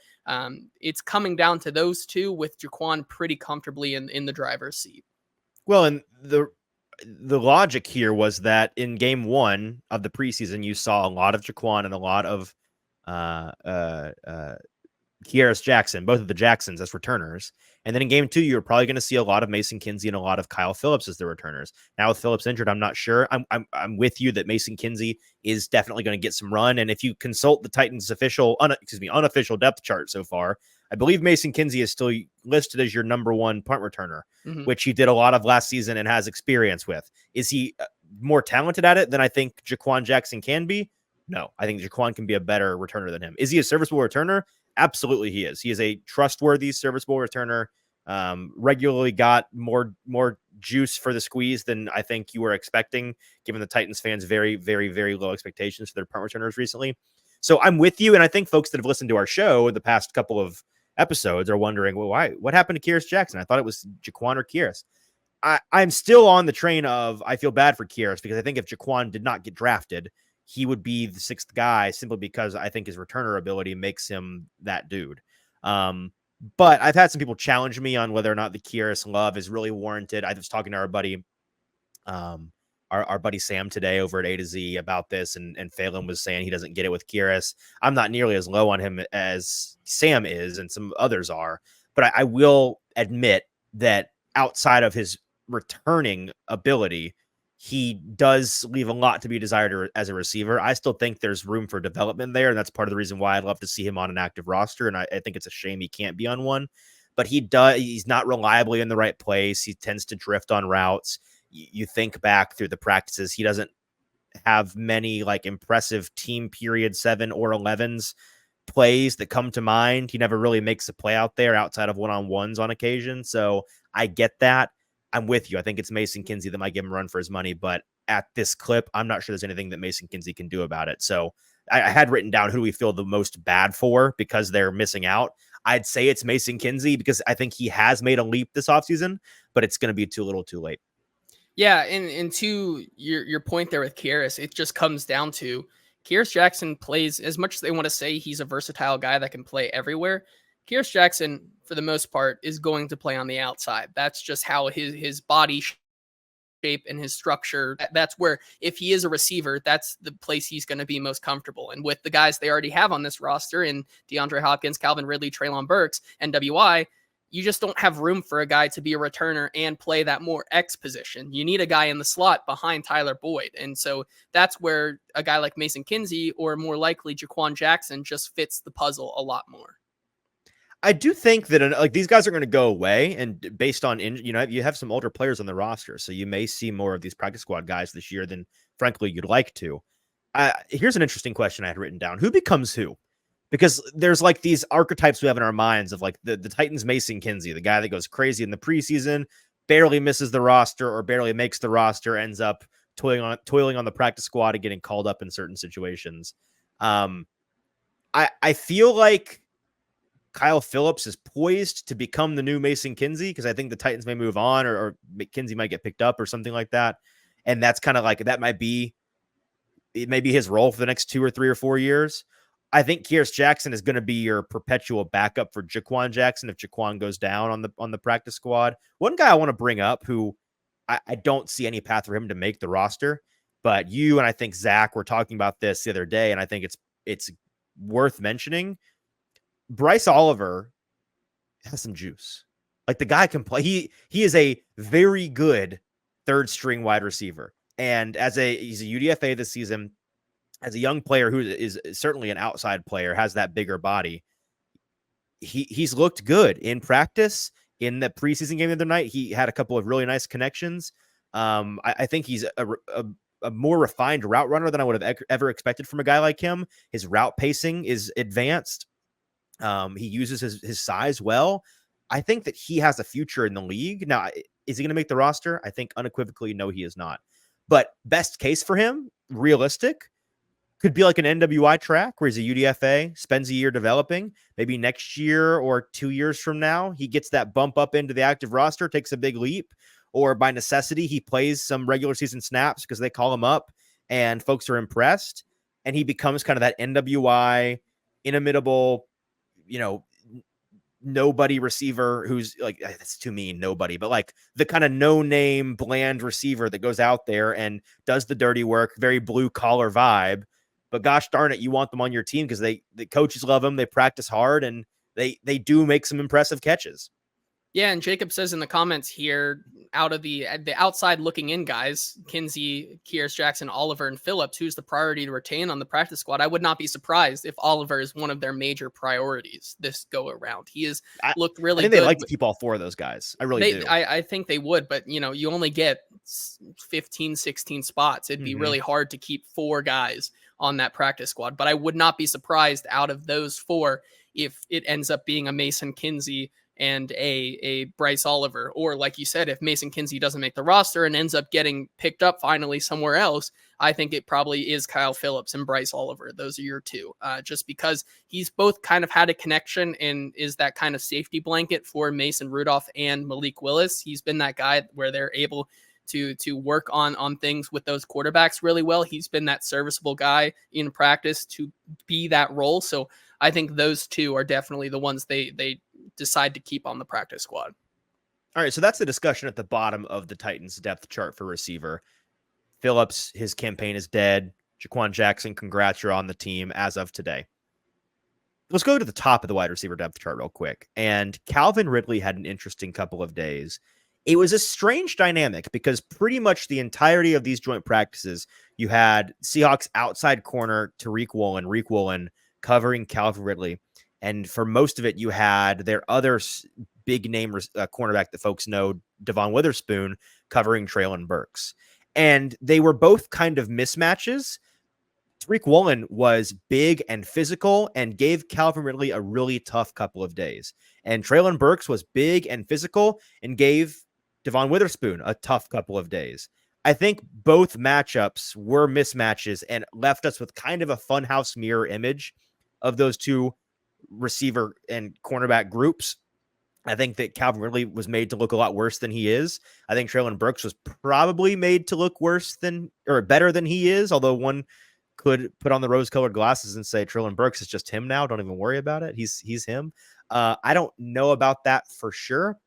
it's coming down to those two, with Jaquan pretty comfortably in the driver's seat. Well, and the logic here was that in game 1 of the preseason, you saw a lot of Jaquan and a lot of Kearis Jackson, both of the Jacksons as returners. And then in game 2, you're probably going to see a lot of Mason Kinsey and a lot of Kyle Phillips as the returners. Now with Phillips injured, I'm not sure. I'm with you that Mason Kinsey is definitely going to get some run. And if you consult the Titans' unofficial depth chart so far, I believe Mason Kinsey is still listed as your number 1 punt returner, which he did a lot of last season and has experience with. Is he more talented at it than I think Jaquan Jackson can be? No, I think Jaquan can be a better returner than him. Is he a serviceable returner? Absolutely he is. He is a trustworthy, serviceable returner. Regularly got more juice for the squeeze than I think you were expecting, given the Titans fans' very, very, very low expectations for their punt returners recently. So I'm with you, and I think folks that have listened to our show the past couple of episodes are wondering, well, what happened to Kearis Jackson? I thought it was Jaquan or Kearis. I'm still on the train of I feel bad for Kearis, because I think if Jaquan did not get drafted, he would be the 6th guy, simply because I think his returner ability makes him that dude. But I've had some people challenge me on whether or not the Kearis love is really warranted. I was talking to our buddy, our buddy Sam today over at A to Z about this, and Phelan was saying he doesn't get it with Kearis. I'm not nearly as low on him as Sam is, and some others are. But I will admit that outside of his returning ability, he does leave a lot to be desired as a receiver. I still think there's room for development there, and that's part of the reason why I'd love to see him on an active roster, and I think it's a shame he can't be on one. But he's not reliably in the right place. He tends to drift on routes. You think back through the practices, he doesn't have many impressive team period 7 or 11s plays that come to mind. He never really makes a play out there outside of one-on-ones on occasion. So I get that. I'm with you. I think it's Mason Kinsey that might give him a run for his money, but at this clip, I'm not sure there's anything that Mason Kinsey can do about it. So I had written down who do we feel the most bad for because they're missing out. I'd say it's Mason Kinsey because I think he has made a leap this offseason, but it's going to be too little too late. Yeah, and to your point there with Kearis, it just comes down to Kearis Jackson plays, as much as they want to say he's a versatile guy that can play everywhere, Kearis Jackson, for the most part, is going to play on the outside. That's just how his body shape and his structure, that's where, if he is a receiver, that's the place he's going to be most comfortable. And with the guys they already have on this roster in DeAndre Hopkins, Calvin Ridley, Treylon Burks, and WI, you just don't have room for a guy to be a returner and play that more X position. You need a guy in the slot behind Tyler Boyd. And so that's where a guy like Mason Kinsey, or more likely Jaquan Jackson, just fits the puzzle a lot more. I do think that like these guys are going to go away, and based on, you have some older players on the roster, so you may see more of these practice squad guys this year than frankly you'd like to. Here's an interesting question I had written down. Who becomes who? Because there's like these archetypes we have in our minds of like the Titans Mason Kinsey, the guy that goes crazy in the preseason, barely misses the roster or barely makes the roster, ends up toiling on the practice squad and getting called up in certain situations. I feel like Kyle Phillips is poised to become the new Mason Kinsey, because I think the Titans may move on, or Kinsey might get picked up or something like that. And that's kind of like, it may be his role for the next 2 or 3 or 4 years. I think Kearis Jackson is going to be your perpetual backup for Jaquan Jackson if Jaquan goes down on the practice squad. One guy I want to bring up who I don't see any path for him to make the roster, but you and I think Zach were talking about this the other day, and I think it's worth mentioning. Bryce Oliver has some juice. Like, the guy can play. He is a very good third string wide receiver. And he's a UDFA this season. As a young player who is certainly an outside player, has that bigger body. He's looked good in practice. In the preseason game the other night, he had a couple of really nice connections. I think he's a more refined route runner than I would have ever expected from a guy like him. His route pacing is advanced. He uses his size well. I think that he has a future in the league. Now, is he going to make the roster? I think unequivocally, no, he is not. But best case for him, realistic, could be like an NWI track where he's a UDFA, spends a year developing. Maybe next year or 2 years from now, he gets that bump up into the active roster, takes a big leap, or by necessity, he plays some regular season snaps because they call him up and folks are impressed. And he becomes kind of that NWI, inimitable, nobody receiver who's like, that's too mean, nobody, but like the kind of no-name bland receiver that goes out there and does the dirty work, very blue collar vibe. But gosh darn it, you want them on your team because the coaches love them. They practice hard and they do make some impressive catches. Yeah, and Jacob says in the comments here, out of the outside looking in guys, Kinsey, Kearis Jackson, Oliver, and Phillips, who's the priority to retain on the practice squad? I would not be surprised if Oliver is one of their major priorities this go around. He has looked really good. I think they like to keep all 4 of those guys. I really do. I think they would, but you only get 15, 16 spots. It'd be really hard to keep 4 guys on that practice squad. But I would not be surprised out of those 4 if it ends up being a Mason Kinsey and a Bryce Oliver, or like you said, if Mason Kinsey doesn't make the roster and ends up getting picked up finally somewhere else, I think it probably is Kyle Phillips and Bryce Oliver. Those are your 2, just because he's both kind of had a connection and is that kind of safety blanket for Mason Rudolph and Malik Willis. He's been that guy where they're able to work on things with those quarterbacks really well. He's been that serviceable guy in practice to be that role. So I think those 2 are definitely the ones they decide to keep on the practice squad. All right, so that's the discussion at the bottom of the Titans depth chart for receiver. Phillips, his campaign is dead. Jaquan Jackson, congrats, you're on the team as of today. Let's go to the top of the wide receiver depth chart real quick. And Calvin Ridley had an interesting couple of days. It was a strange dynamic because pretty much the entirety of these joint practices, you had Seahawks outside corner Riq Woolen covering Calvin Ridley. And for most of it, you had their other big name cornerback that folks know, Devon Witherspoon, covering Treylon Burks. And they were both kind of mismatches. Riq Woolen was big and physical and gave Calvin Ridley a really tough couple of days. And Treylon Burks was big and physical and gave Devon Witherspoon a tough couple of days. I think both matchups were mismatches and left us with kind of a funhouse mirror image of those two receiver and cornerback groups. I think that Calvin Ridley was made to look a lot worse than he is. I think Treylon Burks was probably made to look worse than, or better than he is, although one could put on the rose-colored glasses and say Treylon Burks is just him now. Don't even worry about it. He's him. I don't know about that for sure,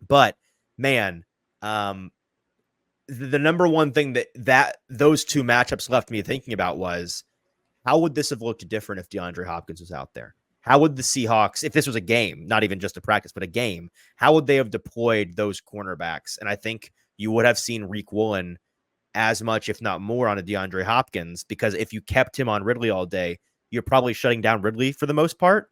but man, the number one thing that those two matchups left me thinking about was, how would this have looked different if DeAndre Hopkins was out there? How would the Seahawks, if this was a game, not even just a practice, but a game, how would they have deployed those cornerbacks? And I think you would have seen Riq Woolen as much, if not more, on a DeAndre Hopkins, because if you kept him on Ridley all day, you're probably shutting down Ridley for the most part.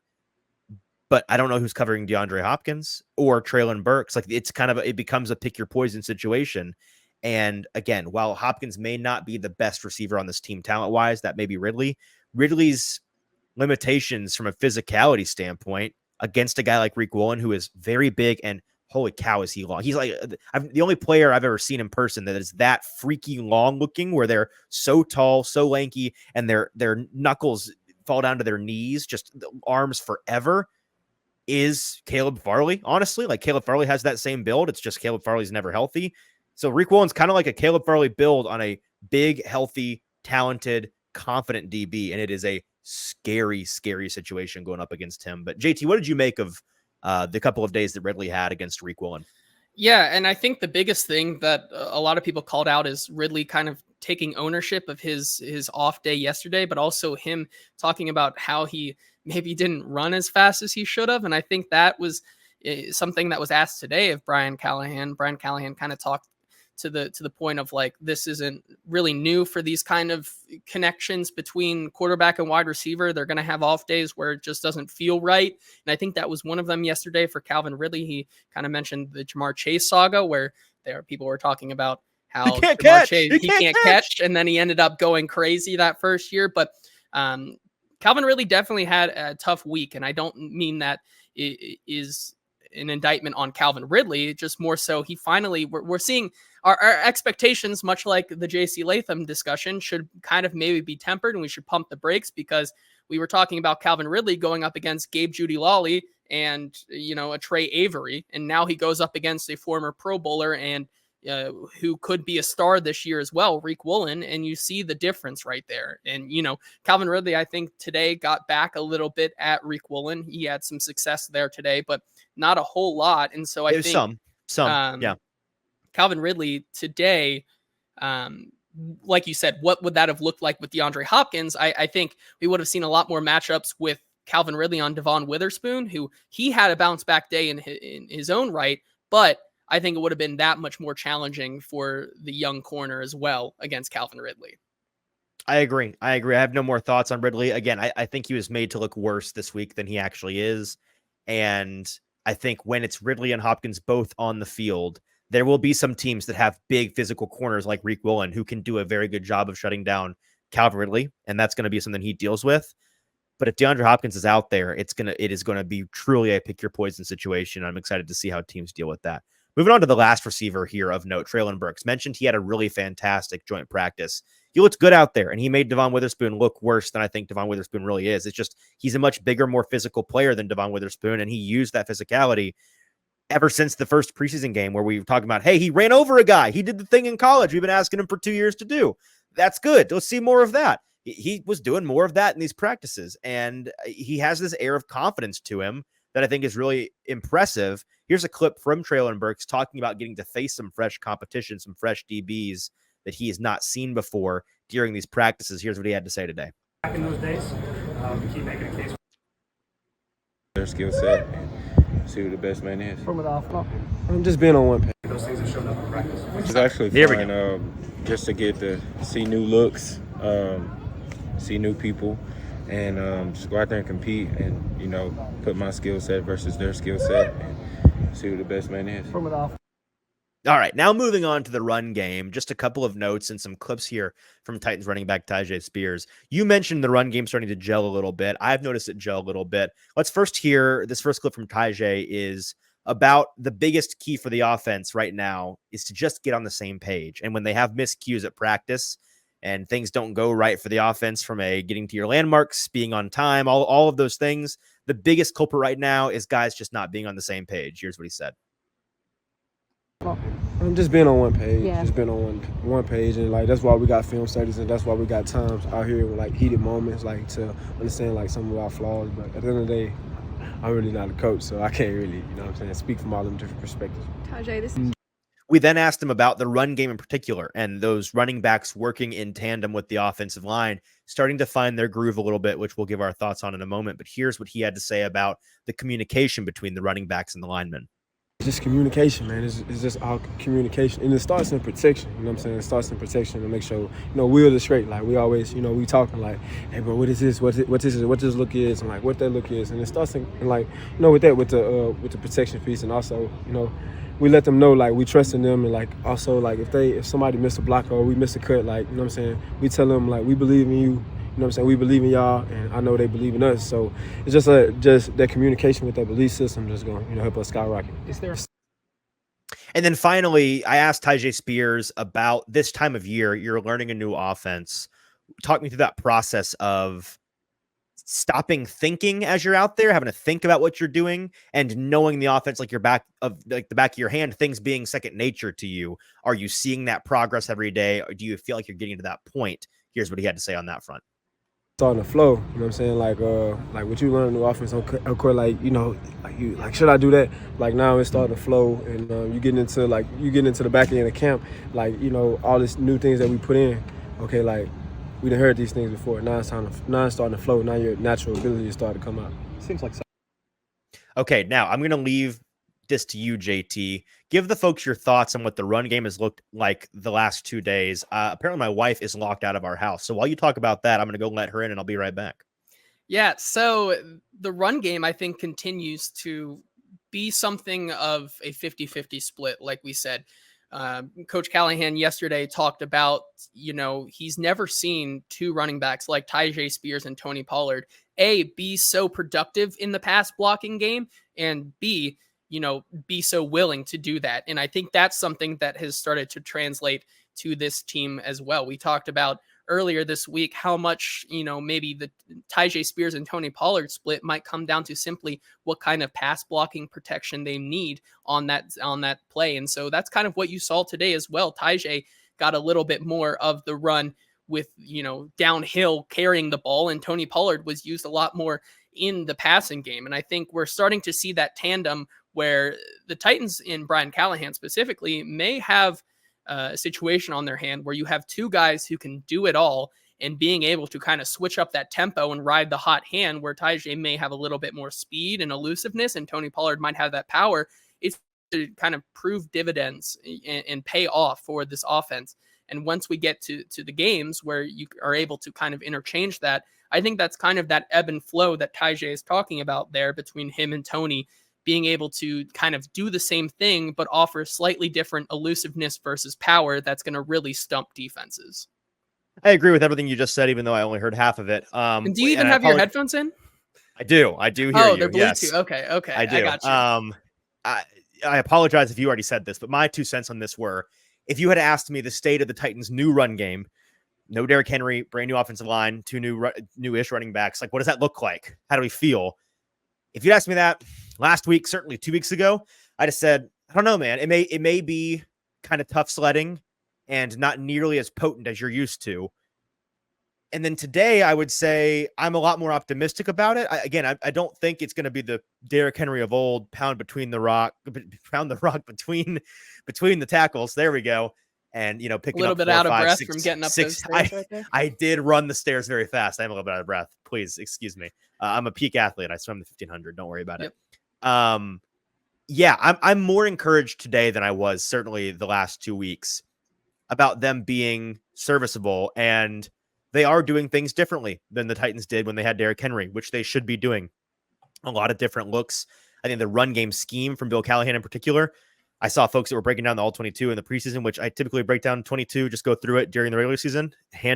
But I don't know who's covering DeAndre Hopkins or Treylon Burks. Like, it's kind of, it becomes a pick your poison situation. And again, while Hopkins may not be the best receiver on this team talent-wise, that may be Ridley. Ridley's limitations from a physicality standpoint against a guy like Riq Woolen, who is very big, and holy cow, is he long. He's like the only player I've ever seen in person that is that freaky long looking, where they're so tall, so lanky, and their knuckles fall down to their knees, just the arms forever, is Caleb Farley. Honestly, like, Caleb Farley has that same build. It's just Caleb Farley's never healthy. So Riq Woolen's kind of like a Caleb Farley build on a big, healthy, talented, confident DB, and it is a scary situation going up against him. But JT, what did you make of the couple of days that Ridley had against Riq Woolen? Yeah, and I think the biggest thing that a lot of people called out is Ridley kind of taking ownership of his off day yesterday, but also him talking about how he maybe didn't run as fast as he should have. And I think that was something that was asked today of Brian Callahan. Brian Callahan kind of talked to the point of, like, this isn't really new for these kind of connections between quarterback and wide receiver. They're going to have off days where it just doesn't feel right. And I think that was one of them yesterday for Calvin Ridley. He kind of mentioned the Jamar Chase saga, where people were talking about how he can't catch. And then he ended up going crazy that first year. But Calvin Ridley definitely had a tough week. And I don't mean that it is an indictment on Calvin Ridley, just more so he finally, we're seeing our expectations, much like the JC Latham discussion, should kind of maybe be tempered, and we should pump the brakes, because we were talking about Calvin Ridley going up against Gabe Jeudy-Lally and, a Trey Avery, and now he goes up against a former Pro Bowler and who could be a star this year as well, Riq Woolen, and you see the difference right there. And, Calvin Ridley, I think today got back a little bit at Riq Woolen. He had some success there today, but not a whole lot. And so I think some, yeah. Calvin Ridley today, like you said, what would that have looked like with DeAndre Hopkins? I think we would have seen a lot more matchups with Calvin Ridley on Devon Witherspoon, who he had a bounce back day in his own right, but I think it would have been that much more challenging for the young corner as well against Calvin Ridley. I agree. I have no more thoughts on Ridley. Again, I think he was made to look worse this week than he actually is. And I think when it's Ridley and Hopkins both on the field, there will be some teams that have big physical corners like Riq Woolen who can do a very good job of shutting down Calvin Ridley, and that's going to be something he deals with. But if DeAndre Hopkins is out there, it is going to be truly a pick your poison situation. I'm excited to see how teams deal with that. Moving on to the last receiver here of note, Treylon Burks. Mentioned he had a really fantastic joint practice. He looks good out there, and he made Devon Witherspoon look worse than I think Devon Witherspoon really is. It's just he's a much bigger, more physical player than Devon Witherspoon, and he used that physicality ever since the first preseason game where we were talking about, hey, he ran over a guy. He did the thing in college we've been asking him for 2 years to do. That's good. Let's see more of that. He was doing more of that in these practices, and he has this air of confidence to him that I think is really impressive. Here's a clip from Treylon Burks talking about getting to face some fresh competition, some fresh DBs that he has not seen before during these practices. Here's what he had to say today. Back in those days, we keep making a case. Their skill set and see who the best man is. From it off. I'm just being on one page. Those things have shown up in practice. It's actually Here we fun just to get to see new looks, see new people, and just go out there and compete and, put my skill set versus their skill set and see who the best man is. From it off. All right, now moving on to the run game, just a couple of notes and some clips here from Titans running back Tyjae Spears. You mentioned the run game starting to gel a little bit. I've noticed it gel a little bit. Let's first hear this first clip from Tyjae is about the biggest key for the offense right now is to just get on the same page. And when they have miscues at practice and things don't go right for the offense from a getting to your landmarks, being on time, all of those things, the biggest culprit right now is guys just not being on the same page. Here's what he said. I'm just being on one page, just being on one page, and like that's why we got film studies, and that's why we got times out here with like heated moments, like to understand like some of our flaws. But at the end of the day, I'm really not a coach, so I can't really, you know what I'm saying, speak from all them different perspectives. Tyjae, this is... We then asked him about the run game in particular and those running backs working in tandem with the offensive line, starting to find their groove a little bit, which we'll give our thoughts on in a moment. But here's what he had to say about the communication between the running backs and the linemen. Just communication, man. It's just all communication. And it starts in protection, you know what I'm saying? It starts in protection to make sure, you know, we're straight. Like, we always, you know, we talking like, hey, bro, what is this? What this look is? And, like, what that look is. And it starts in, and like, you know, with that, with the protection piece. And also, you know, we let them know, like, we trust in them. And, like, also, like, if somebody missed a block or we missed a cut, like, you know what I'm saying? We tell them, like, we believe in you. You know what I'm saying? We believe in y'all, and I know they believe in us. So it's just that communication with that belief system just going to, you know, help us skyrocket. And then finally, I asked Tyjae Spears about this time of year. You're learning a new offense. Talk me through that process of stopping thinking as you're out there, having to think about what you're doing, and knowing the offense like the back of your hand, things being second nature to you. Are you seeing that progress every day, or do you feel like you're getting to that point? Here's what he had to say on that front. Starting to flow, you know what I'm saying? Like what you learn in the offense on court, like, you know, like should I do that? Like now it's starting to flow, and you getting into the back end of camp, like, you know, all these new things that we put in. Okay, like we done heard these things before. Now it's starting to flow. Now your natural ability start to come out. Seems like so. Okay, now I'm gonna leave this to you, JT. Give the folks your thoughts on what the run game has looked like the last 2 days. Apparently my wife is locked out of our house. So while you talk about that, I'm going to go let her in and I'll be right back. Yeah. So the run game, I think, continues to be something of a 50-50 split. Like we said, Coach Callahan yesterday talked about, you know, he's never seen two running backs like Tyjae Spears and Tony Pollard, A, be so productive in the pass blocking game, and B, you know, be so willing to do that. And I think that's something that has started to translate to this team as well. We talked about earlier this week how much, you know, maybe the Tyjae Spears and Tony Pollard split might come down to simply what kind of pass blocking protection they need on that play. And so that's kind of what you saw today as well. Tyjae got a little bit more of the run with, you know, downhill carrying the ball, and Tony Pollard was used a lot more in the passing game. And I think we're starting to see that tandem where the Titans, in Brian Callahan specifically, may have a situation on their hand where you have two guys who can do it all, and being able to kind of switch up that tempo and ride the hot hand, where Tyjae may have a little bit more speed and elusiveness and Tony Pollard might have that power. It's to kind of prove dividends and pay off for this offense. And once we get to the games where you are able to kind of interchange that, I think that's kind of that ebb and flow that Tyjae is talking about there between him and Tony, being able to kind of do the same thing, but offer slightly different elusiveness versus power that's going to really stump defenses. I agree with everything you just said, even though I only heard half of it. And do you even have your headphones in? I do hear you. Oh, they're Bluetooth. Yes. Okay. I do. I got you. I apologize if you already said this, but my 2 cents on this were, if you had asked me the state of the Titans' new run game, no Derrick Henry, brand new offensive line, two new-ish running backs, like, what does that look like? How do we feel? If you'd asked me that last week, certainly 2 weeks ago, I'd have said, I don't know, man. It may be kind of tough sledding and not nearly as potent as you're used to. And then today, I would say I'm a lot more optimistic about it. I don't think it's going to be the Derrick Henry of old, pound the rock between the tackles. There we go. And, you know, picking a little up bit 4, out of 5, breath 6, from getting up 6, those stairs right there. I did run the stairs very fast. I'm a little bit out of breath. Please excuse me. I'm a peak athlete. I swim the 1500. Don't worry about it. Yeah, I'm more encouraged today than I was certainly the last 2 weeks about them being serviceable, and they are doing things differently than the Titans did when they had Derrick Henry, which they should be doing. A lot of different looks. I think the run game scheme from Bill Callahan in particular, I saw folks that were breaking down the all 22 in the preseason, which I typically break down 22, just go through it during the regular season.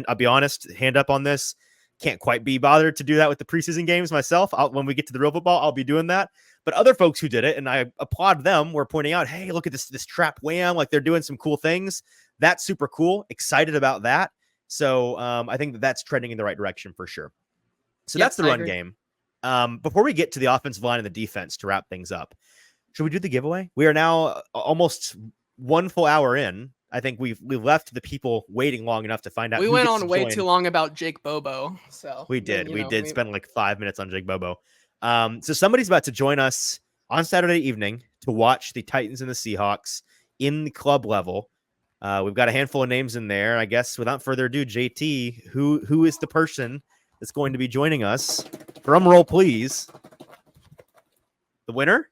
I'll be honest, hand up on this. Can't quite be bothered to do that with the preseason games myself. When we get to the real football, I'll be doing that. But other folks who did it, and I applaud them, were pointing out, hey, look at this trap wham. Like they're doing some cool things. That's super cool. Excited about that. So I think that's trending in the right direction for sure. So that's the run game. Before we get to the offensive line and the defense to wrap things up, should we do the giveaway? We are now almost 1 full hour in. I think we've left the people waiting long enough to find out. We went on way too long about Jake Bobo. So we did. We did spend like 5 minutes on Jake Bobo. So somebody's about to join us on Saturday evening to watch the Titans and the Seahawks in the club level. We've got a handful of names in there. I guess without further ado, JT, who is the person that's going to be joining us? Drum roll, please. The winner?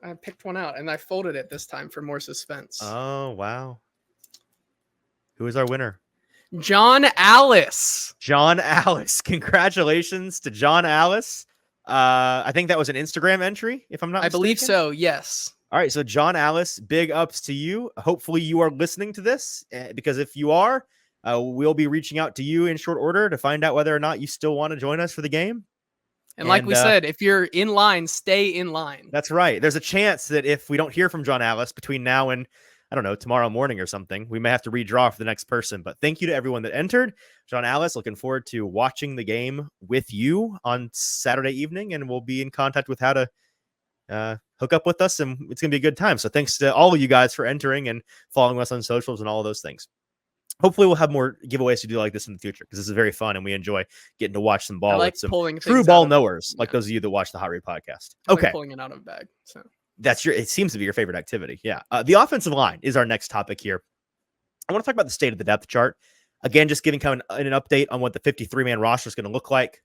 I picked one out and I folded it this time for more suspense. Oh, wow. Who is our winner? John Alice. John Alice. Congratulations to John Alice. I think that was an Instagram entry, if I'm not mistaken. I believe so, yes. All right, so John Alice, big ups to you. Hopefully you are listening to this, because if you are, we'll be reaching out to you in short order to find out whether or not you still want to join us for the game. And like we said, if you're in line, stay in line. That's right. There's a chance that if we don't hear from John Alice between now and, I don't know, tomorrow morning or something, we may have to redraw for the next person. But thank you to everyone that entered. John Alice, looking forward to watching the game with you on Saturday evening, and we'll be in contact with how to hook up with us, and it's going to be a good time. So thanks to all of you guys for entering and following us on socials and all of those things. Hopefully we'll have more giveaways to do like this in the future, because this is very fun and we enjoy getting to watch some ball with some true ball knowers, like those of you that watch the Hot Read podcast. Okay. Pulling it out of a bag. So it seems to be your favorite activity. Yeah. The offensive line is our next topic here. I want to talk about the state of the depth chart. Again, just giving kind of an update on what the 53-man roster is going to look like.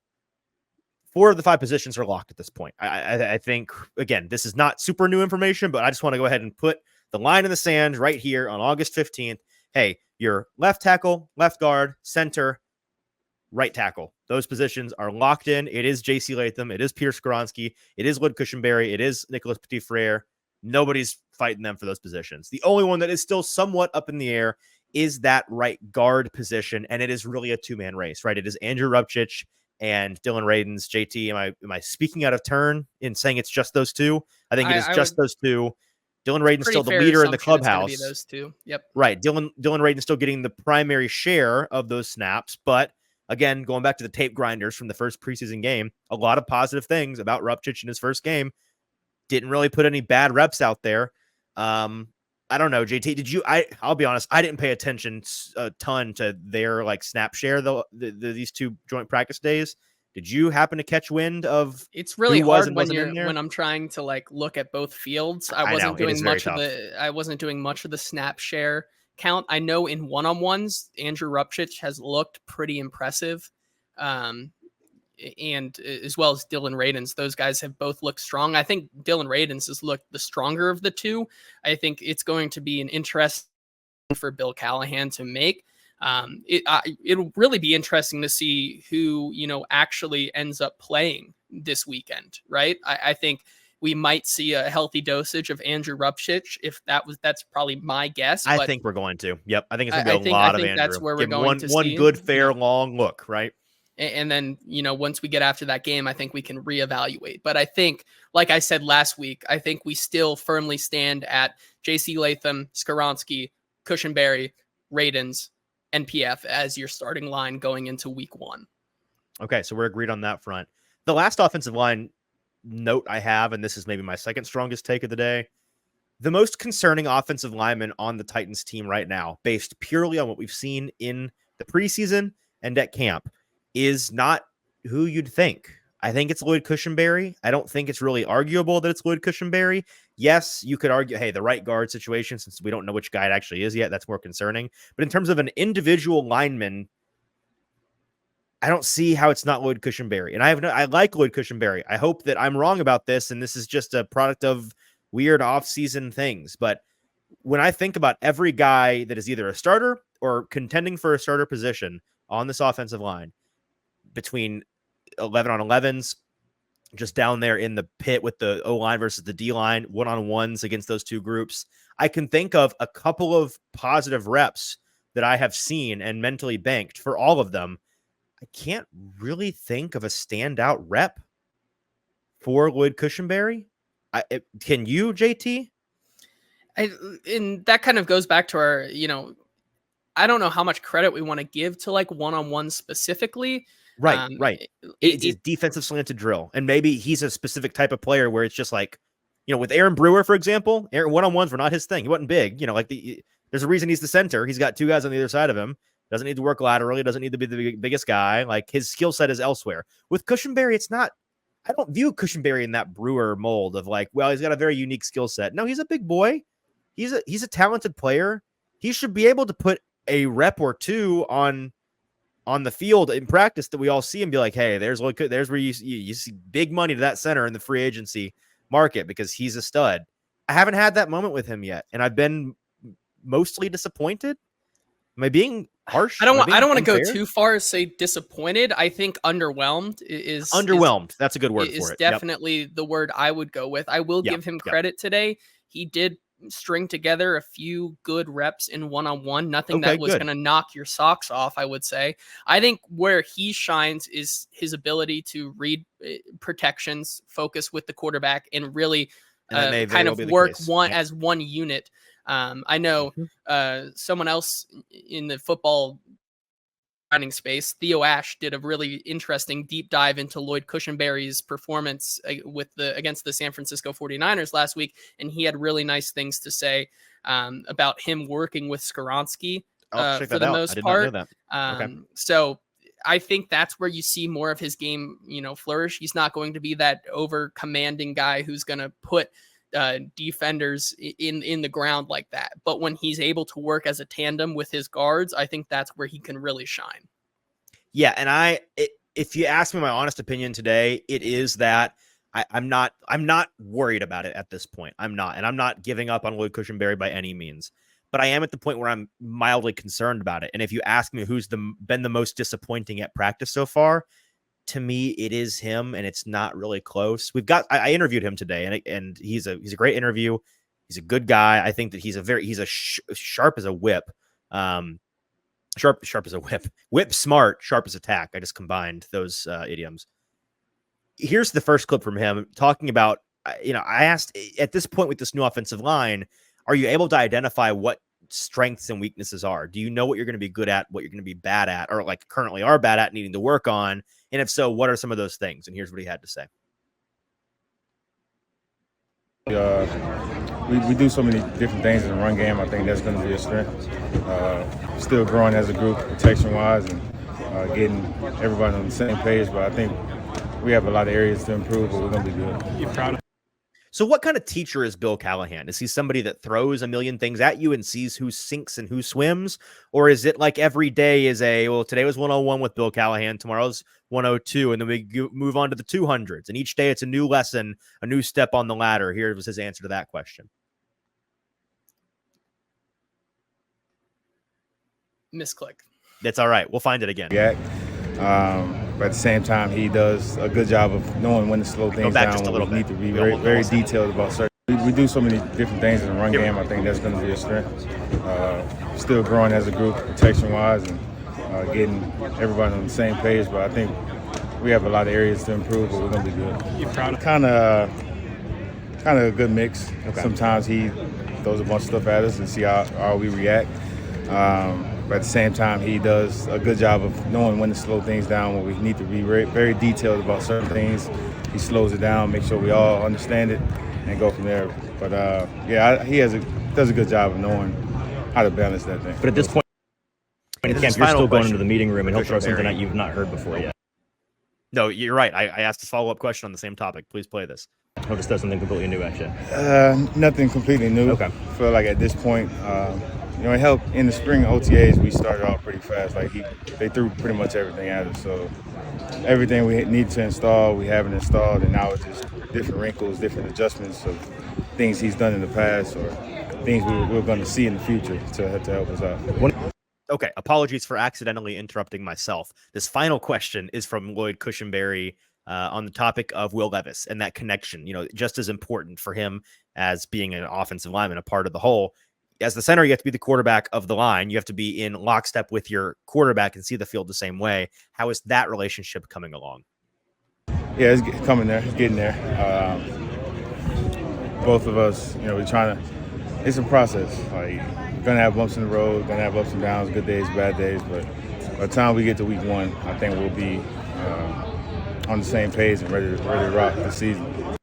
4 of the 5 positions are locked at this point. I think, again, this is not super new information, but I just want to go ahead and put the line in the sand right here on August 15th. Hey, your left tackle, left guard, center, right tackle. Those positions are locked in. It is J.C. Latham. It is Peter Skoronski. It is Lloyd Cushenberry. It is Nicholas Petit-Frere. Nobody's fighting them for those positions. The only one that is still somewhat up in the air is that right guard position, and it is really a 2-man race, right? It is Andrew Rupchich and Dylan Radins. JT, am I speaking out of turn in saying it's just those two? I think it is just those two. Dylan Radin's still the leader in the clubhouse. Those two. Yep. Right. Dylan Radin's still getting the primary share of those snaps. But again, going back to the tape grinders from the first preseason game, a lot of positive things about Rupchich in his first game. Didn't really put any bad reps out there. I don't know, JT, did you? I'll be honest, I didn't pay attention a ton to their like snap share these 2 joint practice days. Did you happen to catch wind of? It's really hard when I'm trying to like look at both fields. I wasn't doing much of the snap share count. I know in one-on-ones, Andrew Rupchich has looked pretty impressive, and as well as Dylan Radins. Those guys have both looked strong. I think Dylan Radins has looked the stronger of the 2. I think it's going to be an interest for Bill Callahan to make. It'll really be interesting to see who, actually ends up playing this weekend, right? I think we might see a healthy dosage of Andrew Rupchich. That's probably my guess. I think we're going to. Yep. I think it's going to be a lot of Andrew. That's where we're going to see one good, fair, long look, right? And then, once we get after that game, I think we can reevaluate. But I think, like I said last week, I think we still firmly stand at J.C. Latham, Skoronski, Cushenberry, Radins, NPF as your starting line going into week 1. Okay, so we're agreed on that front. The last offensive line note I have, and this is maybe my second strongest take of the day, the most concerning offensive lineman on the Titans team right now, based purely on what we've seen in the preseason and at camp, is not who you'd think. I think it's Lloyd Cushenberry. I don't think it's really arguable that it's Lloyd Cushenberry. Yes, you could argue, hey, the right guard situation, since we don't know which guy it actually is yet, that's more concerning. But in terms of an individual lineman, I don't see how it's not Lloyd Cushenberry. And I like Lloyd Cushenberry. I hope that I'm wrong about this, and this is just a product of weird off-season things. But when I think about every guy that is either a starter or contending for a starter position on this offensive line, between 11 on 11s, just down there in the pit with the O-line versus the D-line, one-on-ones against those 2 groups, I can think of a couple of positive reps that I have seen and mentally banked for all of them. I can't really think of a standout rep for Lloyd Cushenberry. Can you, JT? And that kind of goes back to our, I don't know how much credit we want to give to like one-on-one specifically. Right. It's defensive slanted drill. And maybe he's a specific type of player where it's just like, with Aaron Brewer, for example, one-on-ones were not his thing. He wasn't big, there's a reason he's the center. He's got two guys on the other side of him. Doesn't need to work laterally. Doesn't need to be the biggest guy. Like, his skill set is elsewhere. With Cushenberry, it's not. I don't view Cushenberry in that Brewer mold of like, well, he's got a very unique skill set. No, he's a big boy. He's a talented player. He should be able to put a rep or two on the field in practice that we all see and be like, hey, there's where you see big money to that center in the free agency market because he's a stud. I haven't had that moment with him yet, and I've been mostly disappointed. Am I being harsh? I don't want to go too far as say disappointed. I think underwhelmed is underwhelmed. That's a good word for it. Is definitely the word I would go with. I will give him credit today. He did string together a few good reps in one-on-one. Nothing that was going to knock your socks off, I would say. I think where he shines is his ability to read protections, focus with the quarterback, and really kind of work as one unit. I know someone else in the football running space, Theo Ash, did a really interesting deep dive into Lloyd Cushenberry's performance against the San Francisco 49ers last week, and he had really nice things to say about him working with Skoronski for the most part. So I think that's where you see more of his game, flourish. He's not going to be that over commanding guy who's going to put defenders in the ground like that, but when he's able to work as a tandem with his guards, I think that's where he can really shine. Yeah, and if you ask me my honest opinion today, it is that I'm not worried about it at this point. I'm not giving up on Lloyd Cushenberry by any means, but I am at the point where I'm mildly concerned about it. And if you ask me who's been the most disappointing at practice so far, to me, it is him, and it's not really close. I interviewed him today, and he's a great interview. He's a good guy. I think that he's sharp as a whip. Sharp as a whip. Whip smart, sharp as a tack. I just combined those idioms. Here's the first clip from him talking about, I asked at this point with this new offensive line, are you able to identify what strengths and weaknesses are? Do you know what you're going to be good at, what you're going to be bad at, or like currently are bad at, needing to work on? And if so, what are some of those things? And here's what he had to say. We do so many different things in the run game. I think that's going to be a strength. Still growing as a group, protection-wise, and getting everybody on the same page. But I think we have a lot of areas to improve, but we're going to be good. You're proud of. So what kind of teacher is Bill Callahan? Is he somebody that throws a million things at you and sees who sinks and who swims? Or is it like every day is today was 101 with Bill Callahan, tomorrow's 102, and then we move on to the 200s. And each day it's a new lesson, a new step on the ladder. Here was his answer to that question. Misclick. That's all right. We'll find it again. Yeah. But at the same time, he does a good job of knowing when to slow things down. Just a little we need to be very detailed about certain. We do so many different things in the run game. I think that's going to be a strength. Still growing as a group, protection-wise, and getting everybody on the same page. But I think we have a lot of areas to improve, but we're going to be good. You're proud of? Kind of a good mix. Okay. Sometimes he throws a bunch of stuff at us and see how we react. But at the same time, he does a good job of knowing when to slow things down, when we need to be very detailed about certain things. He slows it down, make sure we all understand it, and go from there. But he does a good job of knowing how to balance that thing. But at this point, you're still going into the meeting room, and he'll throw something that you've not heard before yet. No, you're right. I asked a follow-up question on the same topic. Please play this. He'll just does something completely new at you. Nothing completely new. Okay. I feel like at this point, it helped in the spring OTAs. We started off pretty fast. They threw pretty much everything at us. So everything we need to install, we haven't installed, and now it's just different wrinkles, different adjustments of things he's done in the past or things we're going to see in the future to help us out. Okay, apologies for accidentally interrupting myself. This final question is from Lloyd Cushenberry on the topic of Will Levis and that connection, just as important for him as being an offensive lineman, a part of the whole. as the center, you have to be the quarterback of the line. You have to be in lockstep with your quarterback and see the field the same way. How is that relationship coming along? Yeah, it's coming there. It's getting there. Both of us, we're trying to. It's a process. Like, we're gonna have bumps in the road, gonna have ups and downs, good days, bad days. But by the time we get to week 1, I think we'll be on the same page and ready to rock the season.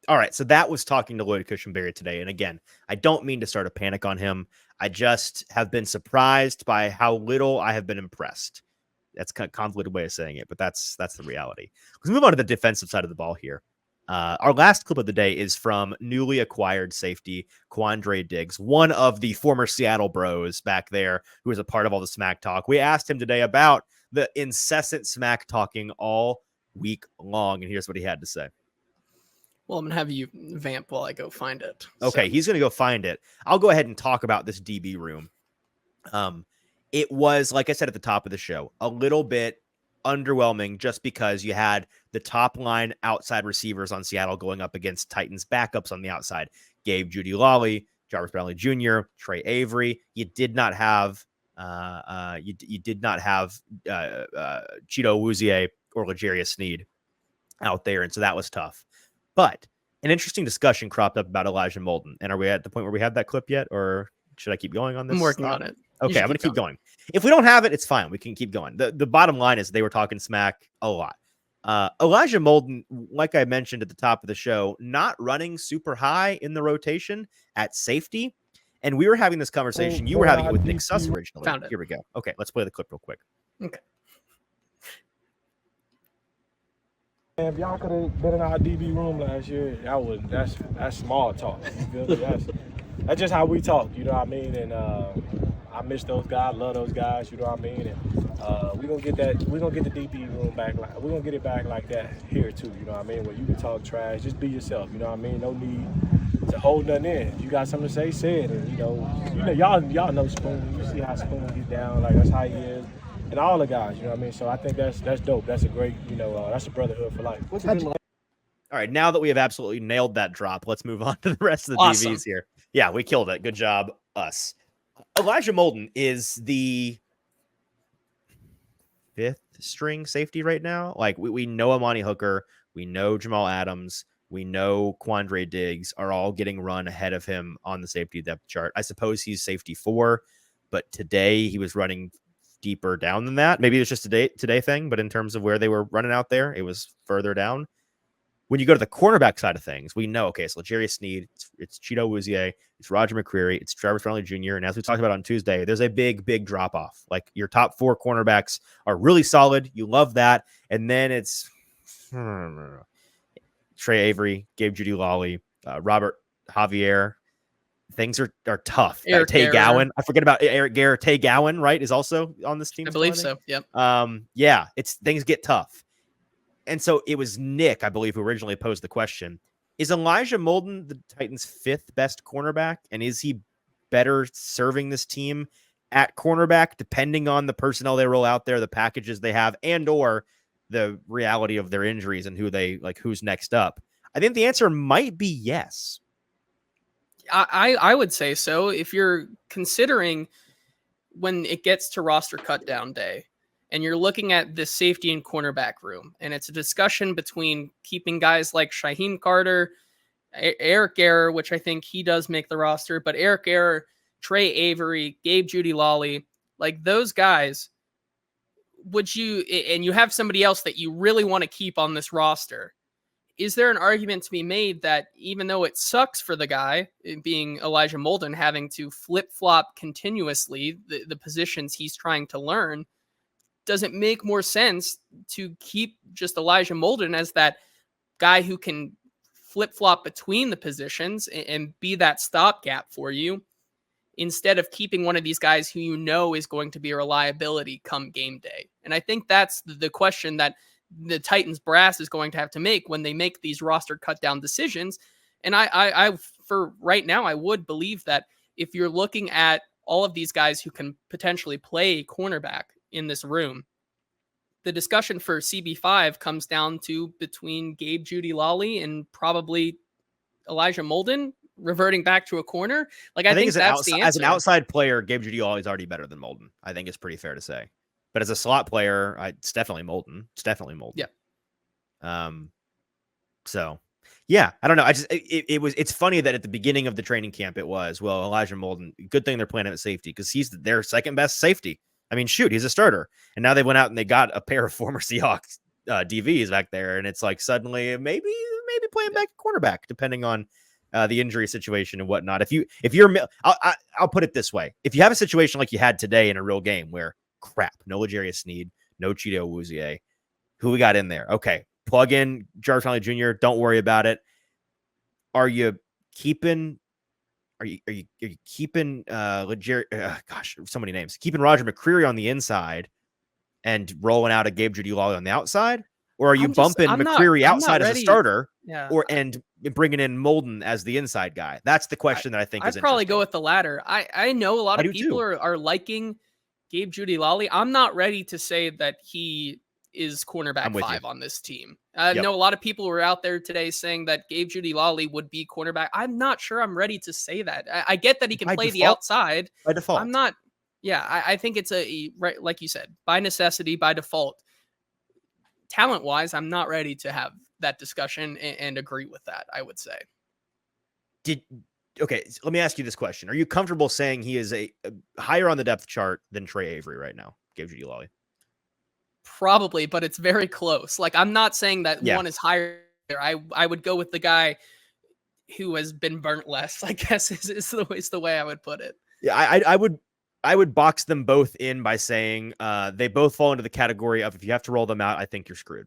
All right, so that was talking to Lloyd Cushenberry today. And again, I don't mean to start a panic on him. I just have been surprised by how little I have been impressed. That's kind of a convoluted way of saying it, but that's the reality. Let's move on to the defensive side of the ball here. Our last clip of the day is from newly acquired safety Quandre Diggs, one of the former Seattle bros back there who was a part of all the smack talk. We asked him today about the incessant smack talking all week long, and here's what he had to say. Well, I'm going to have you vamp while I go find it. Okay, he's going to go find it. I'll go ahead and talk about this DB room. It was, like I said at the top of the show, a little bit underwhelming just because you had the top line outside receivers on Seattle going up against Titans backups on the outside. Gabe Judy Lawley, Jarvis Brownlee Jr., Trey Avery. You did not have Cheeto Awuzie or L'Jarius Sneed out there, and so that was tough. But an interesting discussion cropped up about Elijah Molden. And are we at the point where we have that clip yet, or should I keep going on this? I'm working on it. Okay, I'm going to keep going. If we don't have it, it's fine. We can keep going. The bottom line is they were talking smack a lot. Elijah Molden, like I mentioned at the top of the show, not running super high in the rotation at safety. And we were having this conversation. You were having it with Nick Suss originally. Found it. Here we go. Okay, let's play the clip real quick. Okay. If y'all could have been in our DB room last year, that's small talk. You feel me? That's just how we talk, you know what I mean? And I miss those guys, love those guys, you know what I mean? And we're gonna get the DB room back, we're gonna get it back like that here too, you know what I mean? Where you can talk trash, just be yourself, you know what I mean? No need to hold nothing in. If you got something to say it. And y'all know Spoon. You see how Spoon get down, like that's how he is. And all the guys, you know what I mean? So I think that's dope. That's a great, that's a brotherhood for life. All right, now that we have absolutely nailed that drop, let's move on to the rest of the Awesome. DBs here. Yeah, we killed it. Good job, us. Elijah Molden is the 5th string safety right now. Like, we know Amani Hooker, we know Jamal Adams, we know Quandre Diggs are all getting run ahead of him on the safety depth chart. I suppose he's safety 4, but today he was running deeper down than that. Maybe it's just a today thing, but in terms of where they were running out there, it was further down. When you go to the cornerback side of things, we know, okay, so L'Jarius Sneed, it's Cheeto Awuzie, it's Roger McCreary, it's Jarvis Brownlee Jr., and as we talked about on Tuesday, there's a big, big drop-off. Like, your top 4 cornerbacks are really solid. You love that. And then it's Trey Avery, Gabe Judy Lawley, Robert Javier. Things are tough. Tay Gowan. I forget about Eric Garrett. Tay Gowan, right, is also on this team. I believe so. Yep. Yeah, things get tough. And so it was Nick, I believe, who originally posed the question. Is Elijah Molden the Titans' 5th best cornerback? And is he better serving this team at cornerback, depending on the personnel they roll out there, the packages they have, and or the reality of their injuries and who's next up? I think the answer might be yes. I would say so. If you're considering when it gets to roster cut down day and you're looking at the safety and cornerback room, and it's a discussion between keeping guys like Shaheem Carter, Eric Garrett, which I think he does make the roster, but Eric Garrett, Trey Avery, Gabe Judy Lawley, like those guys, and you have somebody else that you really want to keep on this roster, is there an argument to be made that even though it sucks for the guy, being Elijah Molden, having to flip-flop continuously the positions he's trying to learn, does it make more sense to keep just Elijah Molden as that guy who can flip-flop between the positions and be that stopgap for you, instead of keeping one of these guys who you know is going to be a reliability come game day? And I think that's the question that the Titans brass is going to have to make when they make these roster cut down decisions. And I for right now, I would believe that if you're looking at all of these guys who can potentially play cornerback in this room, the discussion for CB5 comes down to between Gabe Judy Lawley and probably Elijah Molden, reverting back to a corner. Like, I think as that's the answer. As an outside player, Gabe Jeudy-Lally is already better than Molden. I think it's pretty fair to say. But as a slot player, it's definitely Molden. It's definitely Molden. Yeah. So yeah, I don't know. It's funny that at the beginning of the training camp, Elijah Molden, good thing they're playing him at safety because he's their second best safety. I mean, shoot, he's a starter. And now they went out and they got a pair of former Seahawks DVs back there. And it's like suddenly maybe playing back at cornerback, depending on the injury situation and whatnot. I'll put it this way. If you have a situation like you had today in a real game where no L'Jarius Sneed, no Chido Awuzie, who we got in there? Okay. Plug in Jarvis Landry Jr. Don't worry about it. Are you keeping so many names. Keeping Roger McCreary on the inside and rolling out a Gabe Jeudy-Lally on the outside? Or are you bumping McCreary outside as a starter and bringing in Molden as the inside guy? That's the question that I think is I'd probably go with the latter. I know a lot of people are liking Gabe Jeudy-Lally. I'm not ready to say that he is cornerback 5 on this team. I know a lot of people were out there today saying that Gabe Jeudy-Lally would be cornerback. I'm not sure I'm ready to say that. I get that he can play the outside. By default. I'm not. Yeah, I think it's right, like you said, by necessity, by default. Talent-wise, I'm not ready to have that discussion and agree with that, I would say. Okay, so let me ask you this question. Are you comfortable saying he is a higher on the depth chart than Trey Avery right now, Gabe Jeudy-Lally? Probably, but it's very close. Like, I'm not saying that one is higher. I would go with the guy who has been burnt less, I guess is the way I would put it. Yeah, I would box them both in by saying they both fall into the category of if you have to roll them out, I think you're screwed.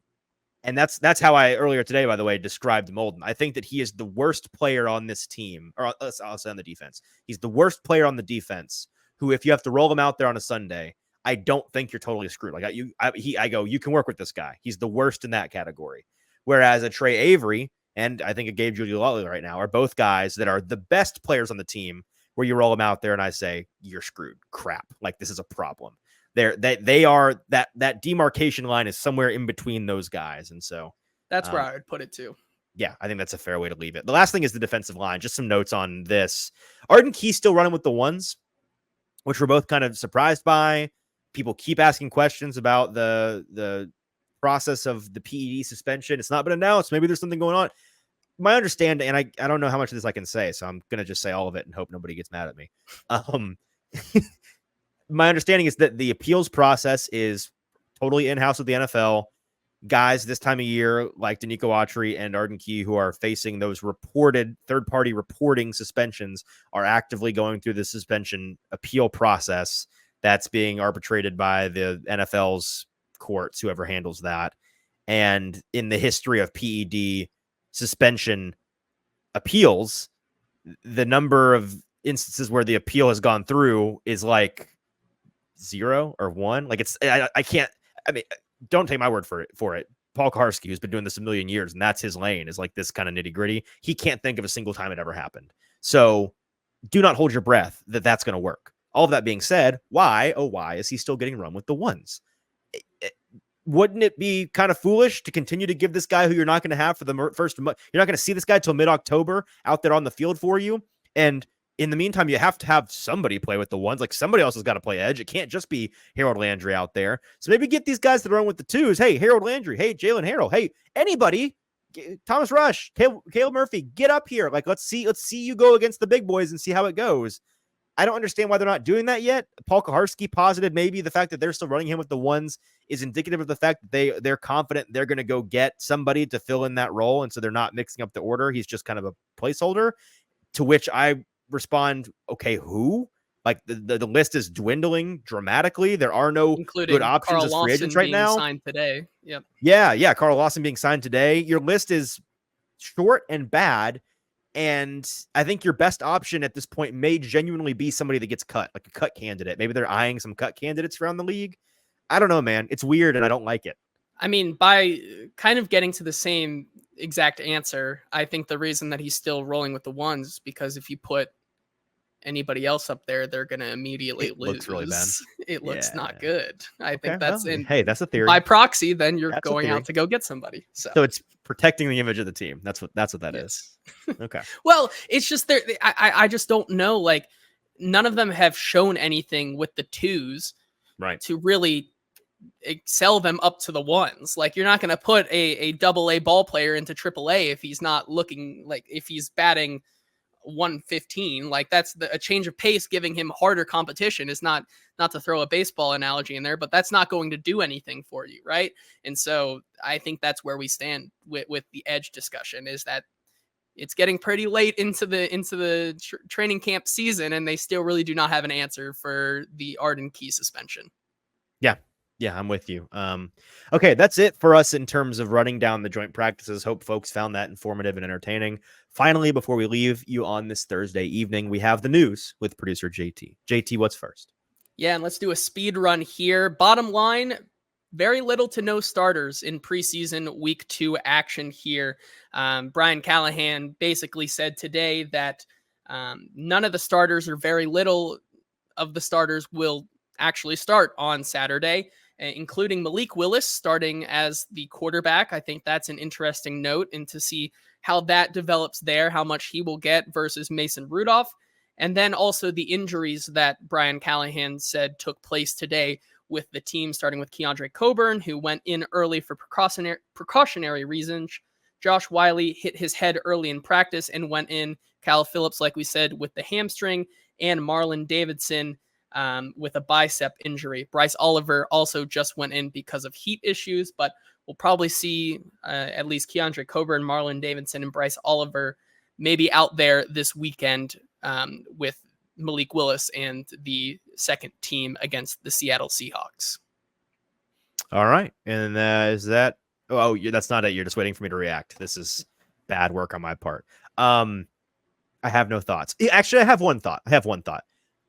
And that's how I earlier today, by the way, described Molden. I think that he is the worst player on this team, or I'll say on the defense. He's the worst player on the defense who, if you have to roll him out there on a Sunday, I don't think you're totally screwed. Like I go, you can work with this guy. He's the worst in that category. Whereas a Trey Avery and I think a Gabe Jeudy-Lally right now are both guys that are the best players on the team where you roll them out there and I say, you're screwed. Crap. Like this is a problem. They are that demarcation line is somewhere in between those guys. And so that's where I would put it too. Yeah, I think that's a fair way to leave it. The last thing is the defensive line. Just some notes on this. Arden Key still running with the ones, which we're both kind of surprised by. People keep asking questions about the process of the PED suspension. It's not been announced. Maybe there's something going on. My understanding, and I don't know how much of this I can say, so I'm going to just say all of it and hope nobody gets mad at me. My understanding is that the appeals process is totally in-house with the NFL. Guys this time of year, like Danico Autry and Arden Key, who are facing those reported third-party reporting suspensions, are actively going through the suspension appeal process that's being arbitrated by the NFL's courts, whoever handles that. And in the history of PED suspension appeals, the number of instances where the appeal has gone through is like 0 or 1. Like I can't, I mean, don't take my word for it. Paul Kaharski, who's been doing this a million years and that's his lane, is like this kind of nitty gritty. He can't think of a single time it ever happened. So do not hold your breath that that's going to work. All of that being said, why is he still getting run with the ones? Wouldn't it be kind of foolish to continue to give this guy who you're not going to have for the first month? You're not going to see this guy till mid-October out there on the field for you. And in the meantime, you have to have somebody play with the ones. Like somebody else has got to play edge. It can't just be Harold Landry out there. So maybe get these guys that run with the twos. Hey, Harold Landry. Hey, Jalen Harrell. Hey, anybody. Thomas Rush. Caleb Murphy. Get up here. Like let's see you go against the big boys and see how it goes. I don't understand why they're not doing that yet. Paul Kaharski posited maybe the fact that they're still running him with the ones is indicative of the fact that they're confident they're going to go get somebody to fill in that role. And so they're not mixing up the order. He's just kind of a placeholder, to which I respond, okay, who? Like the list is dwindling dramatically. There are no good options as free agents right now. Signed today. Yep. Yeah. Carl Lawson being signed today. Your list is short and bad. And I think your best option at this point may genuinely be somebody that gets cut, like a cut candidate. Maybe they're eyeing some cut candidates around the league. I don't know, man. It's weird and I don't like it. I mean, by kind of getting to the same exact answer, I think the reason that he's still rolling with the ones, because if you put anybody else up there, they're going to immediately lose. Looks really bad. It looks not good. I think that's hey, that's a theory. By proxy, then you're That's going out to go get somebody. So it's protecting the image of the team. That's what that is. Okay. Well, it's just there. I just don't know. Like, none of them have shown anything with the twos, right, to really excel them up to the ones. Like, you're not going to put a AA ball player into AAA if he's not looking like, if he's batting 115. Like, that's a change of pace, giving him harder competition. Is not to throw a baseball analogy in there, but that's not going to do anything for you, right? And so I think that's where we stand with the edge discussion, is that it's getting pretty late into the training camp season, and they still really do not have an answer for the Arden Key suspension. Yeah, I'm with you. Okay, that's it for us in terms of running down the joint practices. Hope folks found that informative and entertaining. Finally, before we leave you on this Thursday evening, we have the news with producer JT. JT, what's first? Yeah, and let's do a speed run here. Bottom line, very little to no starters in preseason week 2 action here. Brian Callahan basically said today that none of the starters, or very little of the starters, will actually start on Saturday, including Malik Willis starting as the quarterback. I think that's an interesting note, and to see how that develops there, how much he will get versus Mason Rudolph. And then also the injuries that Brian Callahan said took place today with the team, starting with Keandre Coburn, who went in early for precautionary reasons. Josh Wiley hit his head early in practice and went in. Cal Phillips, like we said, with the hamstring, and Marlon Davidson with a bicep injury. Bryce Oliver also just went in because of heat issues, but we'll probably see at least Keandre Coburn, Marlon Davidson, and Bryce Oliver maybe out there this weekend with Malik Willis and the second team against the Seattle Seahawks. All right. And is that... Oh, that's not it. You're just waiting for me to react. This is bad work on my part. I have no thoughts. Actually, I have one thought.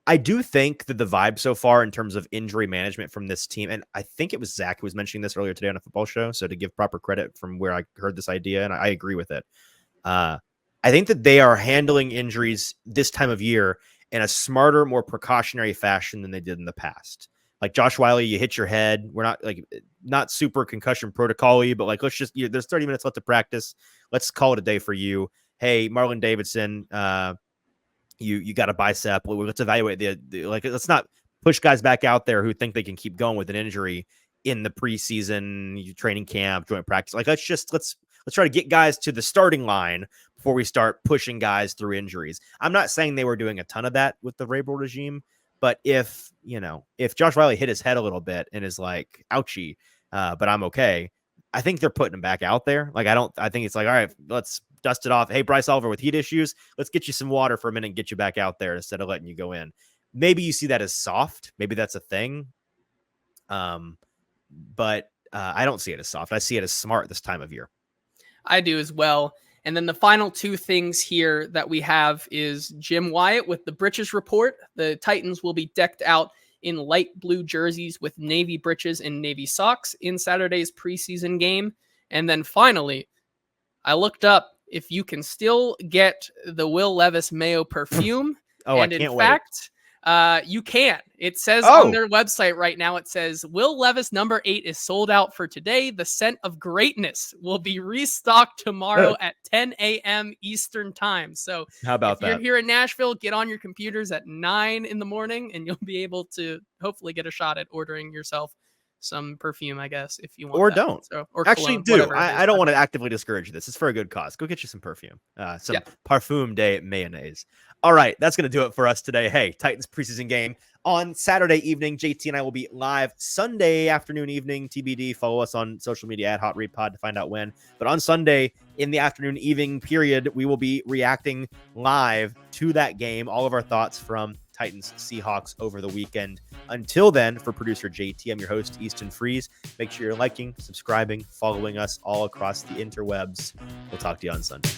I do think that the vibe so far in terms of injury management from this team, and I think it was Zach who was mentioning this earlier today on a football show, so to give proper credit from where I heard this idea, and I agree with it. I think that they are handling injuries this time of year in a smarter, more precautionary fashion than they did in the past. Like Josh Wiley, you hit your head. We're not super concussion protocol-y, but like, there's 30 minutes left to practice. Let's call it a day for you. Hey, Marlon Davidson, you got a bicep. Let's evaluate let's not push guys back out there who think they can keep going with an injury in the preseason training camp, joint practice. Like, let's try to get guys to the starting line before we start pushing guys through injuries. I'm not saying they were doing a ton of that with the Vrabel regime, but if Josh Wiley hit his head a little bit and is like, ouchie, but I'm okay, I think they're putting him back out there. Like, I think it's like, all right, let's dust it off. Hey, Bryce Oliver with heat issues, let's get you some water for a minute and get you back out there instead of letting you go in. Maybe you see that as soft. Maybe that's a thing. But I don't see it as soft. I see it as smart this time of year. I do as well. And then the final two things here that we have is Jim Wyatt with the Britches Report. The Titans will be decked out in light blue jerseys with navy breeches and navy socks in Saturday's preseason game. And then finally, I looked up if you can still get the Will Levis Mayo perfume. And I can't wait. You can. It says on their website right now, it says Will Levis number 8 is sold out for today. The scent of greatness will be restocked tomorrow at 10 a.m. Eastern time. So how about that? If you're here in Nashville, get on your computers at 9 in the morning and you'll be able to hopefully get a shot at ordering yourself some perfume, I guess, if you want. Or that. don't. So, or actually cologne, do. I don't want to actively discourage this. It's for a good cause. Go get you some perfume. Some Parfum de Mayonnaise. All right, that's going to do it for us today. Hey, Titans preseason game on Saturday evening. JT and I will be live Sunday afternoon, evening, TBD. Follow us on social media at Hot Read Pod to find out when. But on Sunday in the afternoon, evening period, we will be reacting live to that game. All of our thoughts from Titans Seahawks over the weekend. Until then, for producer JT, I'm your host, Easton Freeze. Make sure you're liking, subscribing, following us all across the interwebs. We'll talk to you on Sunday.